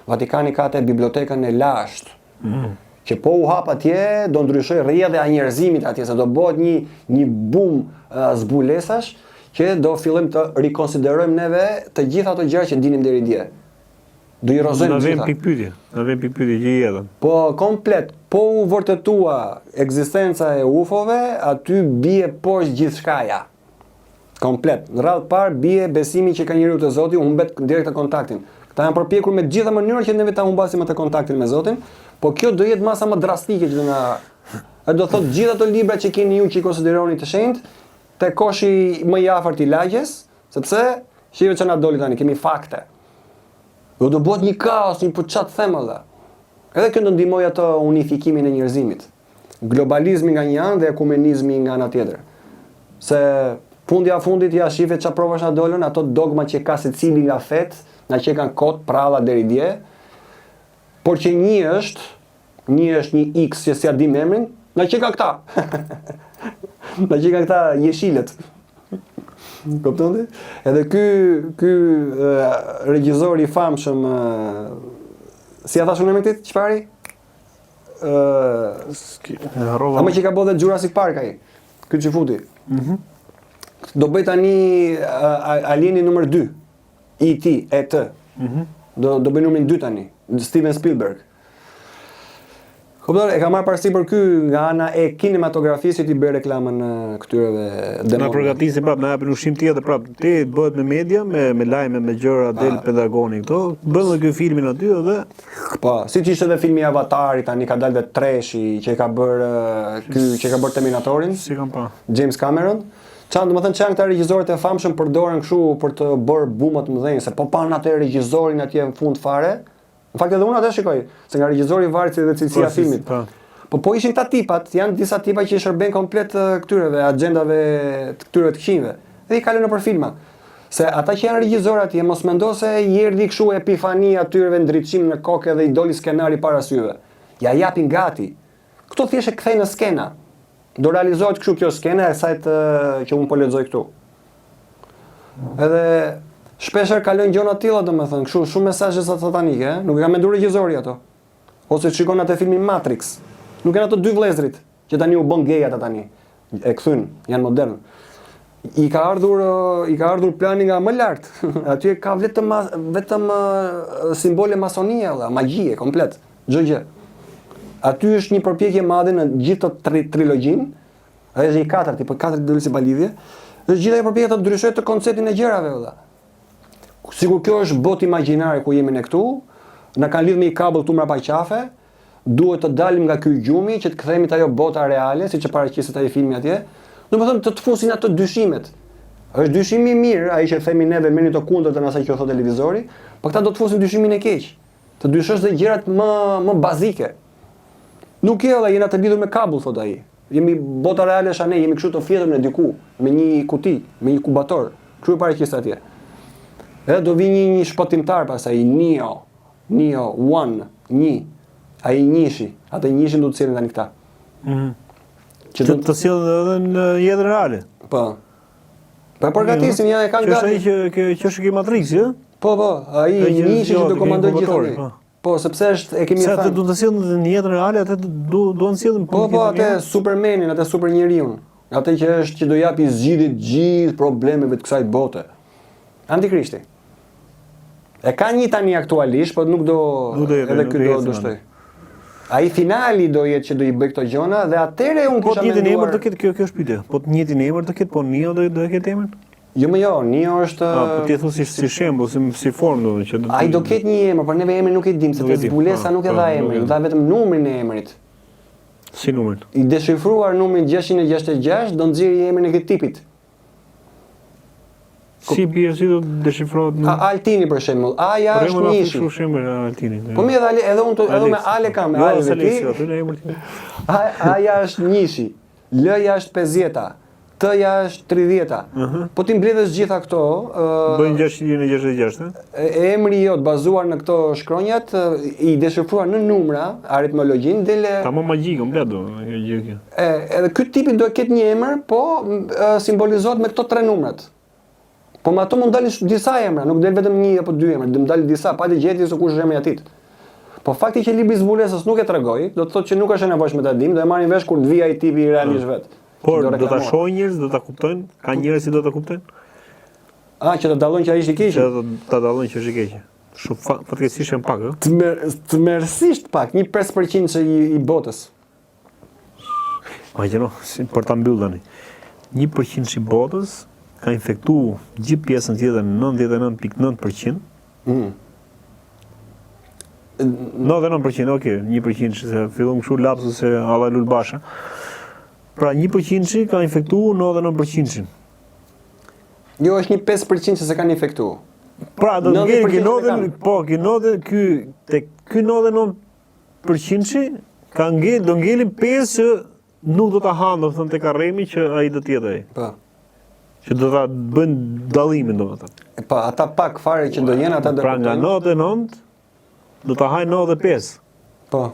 Vatikani ka atë bibliotekën e lashtë. Që po u hap atje, do ndryshoj rrjedha e njerëzimit atje, se do bëhet një bum zbulesash që do fillojmë të rikonsiderojmë neve të gjitha ato gjëra që ndinim deri dje. Do i rozojmë gjitha. Na vjen pikpyetje që i jetën. Po komplet, po u vërtetua ekzistenca e UFO-ve, aty bie poshtë gjithçkaja. Komplet. Në radhë parë bie besimi që ka njeriu te Zoti, humbet direkt kontaktin. Këta janë përpjekur me gjitha mënyrat që neve ta humbasim atë kontaktin me Zotin, po kjo do jetë masa më drastike që do na do thotë gjithë ato libra që keni ju që i konsideroni të shenjtë, te koshi më i afërt i lagjes, sepse shive që na doli tani, kemi fakte. Do bëhet një kaos, një çat them valla. Edhe kjo do ndihmoj ato unifikimin e njerëzimit. Globalizmi nga një anë dhe ekumenizmi nga ana tjetër. Se fundja fundit ja shife çfarë provash na dolën, ato dogma që ka secili nga fet, na që kanë kot pralla deri dje. Por që një është një X që s'ja dim emrin, na që ka këta. Na që ka këta jeshilet. Kupton ti? Edhe ky regjizor i famshëm si ja thashun emrin tit, çfarë? Ama që ka bërë dhe Jurassic Park ai. Ky që futi. Do bëj tani alieni numër 2. E.T. Do bëj numrin 2 tani. Steven Spielberg. Kupton, e ka marrë parësi për ky nga ana e kinematografisë që ti bëj reklamën këtyreve demonëve. Na përgatisi prap, na japin ushqim tjetër prap. Ti bëhet me media, me lajme, me gjëra del Pentagoni këto. Bën edhe ky filmin aty edhe. Po, siç ishte edhe filmi Avatari, tani ka dalë Treshi që ka bërë që ka bërë Terminatorin. Si kam pa. James Cameron. Domethënë çan këta regjisorët e famshëm përdoren kështu për të bërë buma të mëdhenj, se po pan atë regjisorin atje në fund fare. Në fakt edhe unë atë shikoj, se nga regjizori varet se dhe cilësia e filmit. Po ishin ta tipat, janë disa tipa që i shërben komplet këtyreve, agjendave të këtyre të këqijve. Dhe i kalojnë nëpër filma. Se ata që janë regjizorë atje mos mendo se i erdhi kështu epifani atyreve ndriçim në kokë dhe i doli skenari para syve. Ja japin gati. Kto thjesht e kthejnë në skena. Do realizohet kështu kjo skena e sajt që unë po lexoj këtu. Edhe shpeshher kalojnë gjëra të tilla, domethënë, kështu shumë mesazhe satanike, nuk e ka menduar regjizori ato. Ose shikon atë filmin Matrix. Nuk kanë ato dy vëllezrit që tani u bën gay ata tani. E kthyn, janë modern. I ka ardhur plani nga më lart. Aty ka vetëm simbole masonie valla, magjie komplet. Çdo gjë. Aty është një përpjekje e madhe në gjithë të trilogjinë. Ai është i katërti, po katërt do të si palidhje. Është gjithë ajo përpjekje të ndryshojë të konceptin e gjërave valla. Sigur kjo është botë imagjinare ku jemi ne këtu, na kanë lidhur me një kabull këtu mbrapa qafe, duhet të dalim nga ky gjumi që të kthehemi te ajo bota reale, siç e paraqitet ai filmi atje. Domethënë të fusin ato dyshimet. Është dyshimi i mirë, ai që themi neve merrni të kundërtën asaj që thotë televizori, por këta do të fusin dyshimin e keq. Të dyshosh dhe gjërat më bazike. Nuk e valla jena të lidhur me kabull, thot ai. Jemi bota reale është ne, jemi kështu të fjetur në diku, me një kuti, me një kubator. Kështu e paraqes atje. Edhe do vi një shpotimtar pastaj Neo, One, një. Ai njishi, atë njishin do të cilën tani këta. Që të sjellë edhe në jetën reale. Po. Po përgatisin ja e kanë gati. Që është kjo Matrix, ë? Po, ai njishi që do komandoj gjithë. Po, sepse është e kemi thënë. Se atë do të sjellën në jetën reale, atë duan sjellën Po, atë Supermanin, atë super njeriun. Atë që është që do japi zgjidhje gjithë problemeve të kësaj bote. Antikrishti. E ka një tani aktualisht, po nuk do edhe ky do shtoj. Ai finali do jetë që do i bëj këto gjona dhe atëre unë kisha menduar. Po të njëjtin emër do ketë kjo është pyetja. Po të njëjtin emër do ketë, po Neo do e ketë emrin? Jo, Neo është po ti thua si shembull, si formë domethënë që ai do ketë një emër, por neve emrin nuk e dim sepse zbulesa nuk e dha emrin, dha vetëm numrin e emrit. Si numrin? I deshifruar numrin 666 do nxjerrë emrin e këtij tipit. Si bie si do deshifrohet? Altini për shembull. Aja është nishi. Për shembull Altini. Po më edhe unë edhe me Ale kam Ale me ti. Aja është nishi. L-ja është 50-ta. T-ja është 30-ta. Po ti mbledhësh gjitha këto, bëjnë 666, emri jot bazuar në këto shkronjat i deshifruar në numra, aritmologjin dele. Tamam magjik komplet do kjo gjë kjo. Edhe ky tipi do ketë një emër, po simbolizohet me këto 3 numrat. Po me ato mund dalin disa emra, nuk del vetëm 1 apo 2 emra, do dalin disa, pa të gjeti se kush është emri i atit. Po fakti që libri i zbulesës nuk e tregoi, do të thotë që nuk është e nevojshme ta dim, do e marrin vesh kur të vijë ai tipi i realisht vet. Por do ta shohin njerëz, do ta kuptojnë, ka njerëz që do ta kuptojnë. Që të dallojnë që ai është i keq. Që do ta dallojnë që është i keq. Shumë fatkeqësisht janë pak, ë? Të merësisht pak, 1/5% i botës. Imagjino, për ta mbyll tani. 1% i botës ka infektuar gjithë pjesën tjetër 99.9%. 99%, okay, 1% se fillon kështu lapsus se Allah lul basha. Pra 1% ka infektuar 99%. Jo, është një 5% që se kanë infektuar. Pra do të ngjelë ky 99% ka ngel, do ngelin 5 që nuk do ta hanë, do thënë tek arremi që ai do të jetë ai. Po. Që do ta bëjnë dallimin domethënë. Po, ata pak fare që do jenë ata do. Pra nga 99 do ta hajnë 95. Po.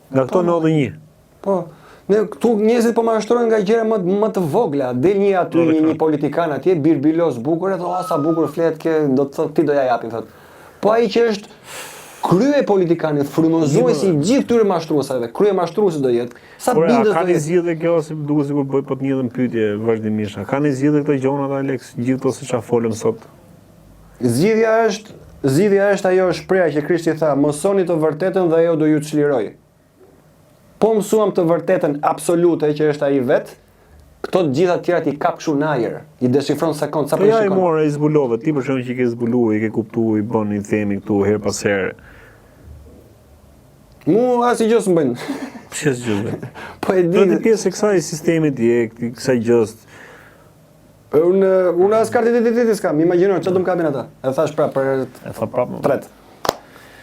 Nga këto 91. Po. Ne këtu njerëzit po mashtrojnë nga gjëra më të vogla. Del një aty një politikan atje birbilos bukur, thonë sa bukur flet ke, do të thotë ti do ja japin thotë. Po ai që është krye politikanit, frymëzuesi i gjithë këtyre mashtruesave, krye mashtruesi do jetë. Sa bindet do jetë. Ka zgjidhje kjo se duket sikur bëj po të njëjtën pyetje vazhdimisht. Ka zgjidhje këto gjona ta Alex, gjithë to se çfarë folëm sot. Zgjidhja është ajo shpreha që Krishti tha, mësoni të vërtetën dhe ajo do ju çliroj. Po mësuam të vërtetën absolute që është ai vet, këto të gjitha të tjerat i kap kështu në ajër, i deshifron sekond sa po shikon. Ja i morë, i zbulove, ti për shembull që ke zbuluar, i ke kuptuar, i bën i themi këtu her pas here. Mu asgjë s'bën. Pse s'gjë? Po e di. Do të pjesë e kësaj sistemi ti, kësaj gjës. Unë as kartë identiteti s'kam, imagjino çfarë do më kapin ata. E thash për tret.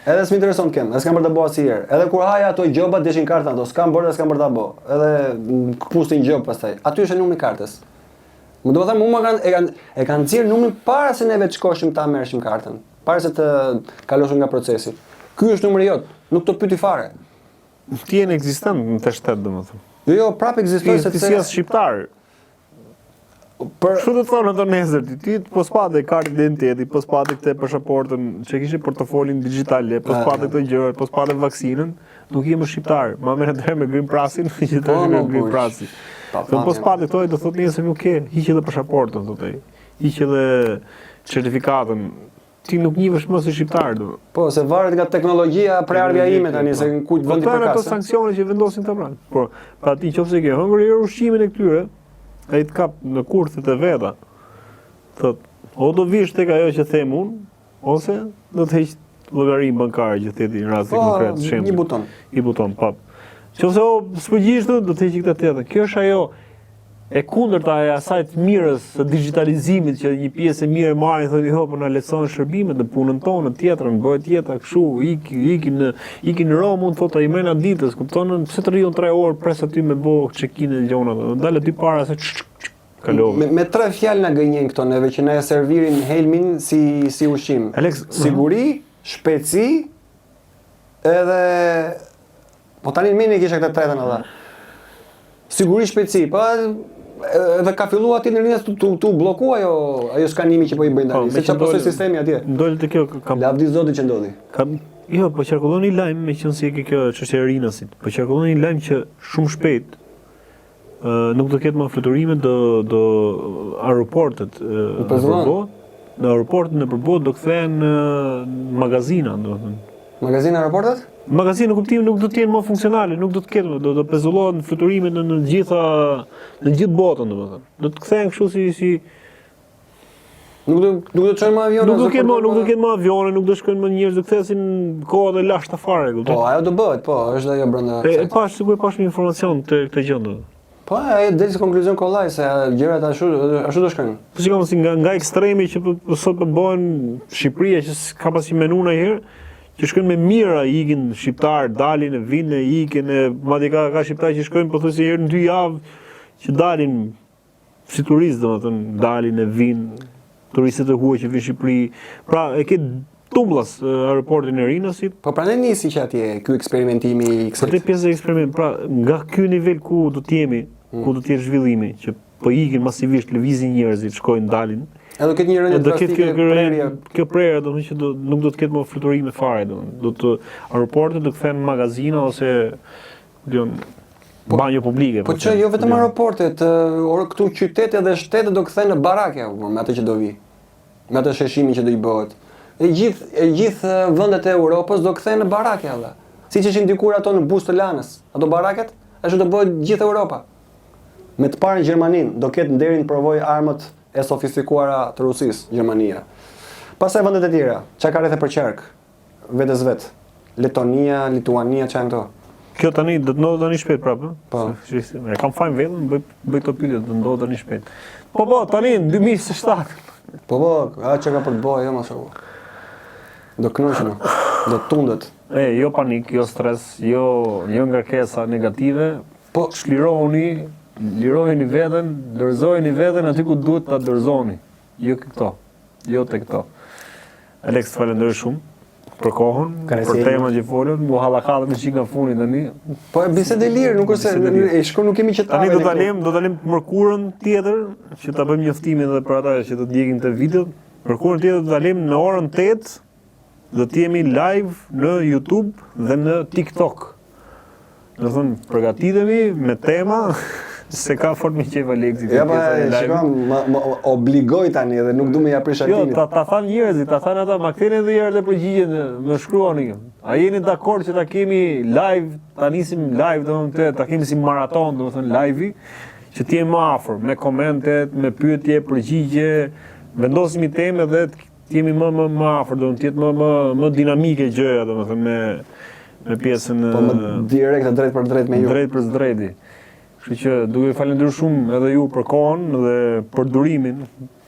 Edhe s'më intereson kem, e s'kam bërë të bëha si herë. Edhe kur haja ato gjoba deshin kartën ato, s'kam bërë, s'kam bërë ta bë. Edhe pustin gjop pastaj. Aty është numri i kartës. Më do të them, e kanë nxjerr numrin para se neve të shkoshim ta merrshim kartën, para se të kaloshim nga procesi. Ky është numri jot, nuk të pyeti fare. Ti je ekzistent në të shtet domethënë. Jo, prapë ekzistoj sepse ti je shqiptar. Kështu do të thonë ato nesër, ti po spate kartë identiteti, po spate këtë pasaportën, që kishe portofolin digjitale, po spate këto gjëra, po spate vaksinën, nuk je më shqiptar. Ma merr atëherë me Green Passin, që të me Green Passin. Po spate këto do thotë nesër nuk ke, hiq edhe pasaportën thotë ai. Hiq edhe certifikatën. Ti nuk njihesh më si shqiptar do. Po, se varet nga teknologjia preardhja ime tani se kujt vendi për ato sanksione që vendosin këta pranë. Po, pa ti nëse ke hëngur ushqimin e këtyre, ai të kap në kurthet e veta. Thot, o do vish tek ajo që them unë, ose do të heq llogari bankare që theti në rast konkret, shembull. I buton, pap. Nëse s'përgjigjesh do të heq këtë tjetër. Kjo është ajo e kundërta e asaj të mirës së digitalizimit që një pjesë e mirë e marrin thonë po na lehtëson shërbimet në punën tonë tjetrën, bëhet jeta kështu, ikin në Rom, unë thotë ai mëna ditës, kupton, pse të rrijon 3 orë pres aty me bë check-in e gjona, dalë aty para se kalove. Me 3 fjalë na gënjen këto neve që na e servirin helmin si ushqim. Alex, siguri, shpejtësi, edhe po tani më ne kisha këtë tretën edhe. Siguri, shpejtësi, po edhe ka filluar aty në rinjas tu blloku ajo skanimi që po i bëjnë tani. Se çfarë po sistemi atje. Ndolë të kjo kam. Lavdi zoti që ndodhi. Jo, po qarkullon një lajm meqenëse e ke kjo çështje e rinasit. Po qarkullon një lajm që shumë shpejt nuk do ketë më fluturime do aeroportet në aeroportin e përbot do kthehen magazina, domethënë. Magazina aeroportet? Magazina në kuptimin nuk do të jenë më funksionale, nuk do të ketë, do pezullohen fluturimet në gjithë botën, domethënë. Do të kthehen kështu si Nuk do të çojnë më avione. Nuk do ketë më avione, nuk do shkojnë më njerëz, do kthesin kohë dhe lashta fare, kupton? Po, ajo do bëhet, po, është ajo brenda. Sigurisht pash një informacion këtë gjë. Po, ai del si konkluzion kollaj se gjërat ashtu do shkojnë. Po sikur si nga ekstremi që sot po bëhen Shqipëria që ka pasi menuar herë, që shkojnë me mira, ikin shqiptar, dalin e vinë, ikin madje ka shqiptar që shkojnë pothuajse herë në 2 javë që dalin si turistë, domethënë dalin e vinë, turistët e huaj që vinë në Shqipëri. Pra e ke tumbullas aeroportin e Rinasit. Po prandaj nisi që atje ky eksperimentimi i kësaj. Këtë pjesë e eksperiment, pra nga ky nivel ku do të jemi, ku do të jetë zhvillimi, që po ikin masivisht lëvizin njerëzit, shkojnë, dalin. Edhe do ketë një rënje drastike prerje. Kjo prerje do të thotë që nuk do të ketë më fluturime fare, do të aeroportet do kthehen magazina ose banjo publike. Po çë jo vetëm aeroportet, këtu qytete dhe shtete do kthehen në barake me atë që do vi. Me atë sheshimin që do i bëhet. E gjithë vendet e Europës do kthehen në barake alla. Siç ishin dikur ato në buzë të lanës, ato baraket, ashtu do bëhet gjithë Europa. Me të parën Gjermaninë do ketë nderin të provojë armët e sofistikuara të Rusisë, Gjermania. Pastaj vendet e tjera, çka ka rreth për qark, vetes vet. Letonia, Lituania, çan këto. Kjo tani do të ndodhë tani shpejt prapë. Po. E kam fajin vetëm, bëj këto pyetje, do të ndodhë tani shpejt. Po, tani në 2027. Po, ajo që ka për të bëjë, jo më shumë. Do kënoqen, do tundet. Jo panik, jo stres, jo ngarkesa negative. Po lirojeni veten, dorëzojeni veten aty ku duhet ta dorëzoni. Jo këto. Jo te këto. Alex, falenderoj shumë për kohën, për temën që folën, mu hallakallë me çik nga funi tani. Po bisedë e lirë, nuk është se e shkon nuk kemi që ta. Tani do ta lëm mërkurën tjetër, që ta bëjmë njoftimin edhe për ata që do të ndjekin këtë video. Mërkurën tjetër do ta lëm në orën 8, do të jemi live në YouTube dhe në TikTok. Do të thonë, përgatitemi me tema se ka fort me qef Alexi. Ja, pa, shikam, më obligoj tani edhe nuk du me ja prish atinit. Jo, ta thanë njerëzit, ta thanë ata, ma këtene dhe jërë dhe përgjigjen, më shkruani. A jeni dakord që ta kemi live, ta nisim live, ta kemi si maraton, do më thënë live-i, që t'jem më afër, me komentet, me pyetje, përgjigje, vendosimi teme dhe t'jemi më afër, do më t'jetë më dinamike gjëja, do më thënë, me pjesën... Po më direkt, drejt për drejt me ju. Drejt për drejti. Kështu që duke falenderuar shumë edhe ju për kohën dhe për durimin,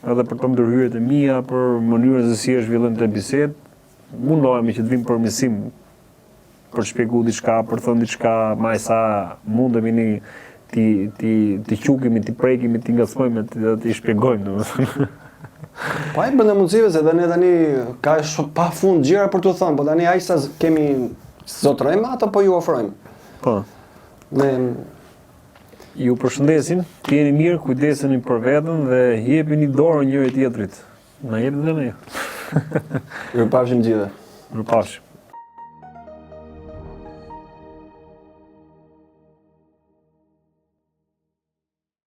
edhe për të ndërhyrjet e mia, për mënyrën se si është zhvilluar këtë bisedë. Mundohemi që të vim për mësim, për shpjegu diçka, për thënë diçka, më sa mundemi ne ti qukemi, ti prekemi, ti ngacmojmë, ti shpjegojmë, domethënë. Po ai brenda mundësive se tani ka pa fund gjëra për t'u thënë, po tani aq sa kemi zotrojmë ato po ju ofrojmë. Po. Ju përshëndesim, të jeni mirë, kujdeseni për veten dhe jepini dorë njëri tjetrit. Na jepni dhe ne. Ju pafshim gjithë. Ju pafshim.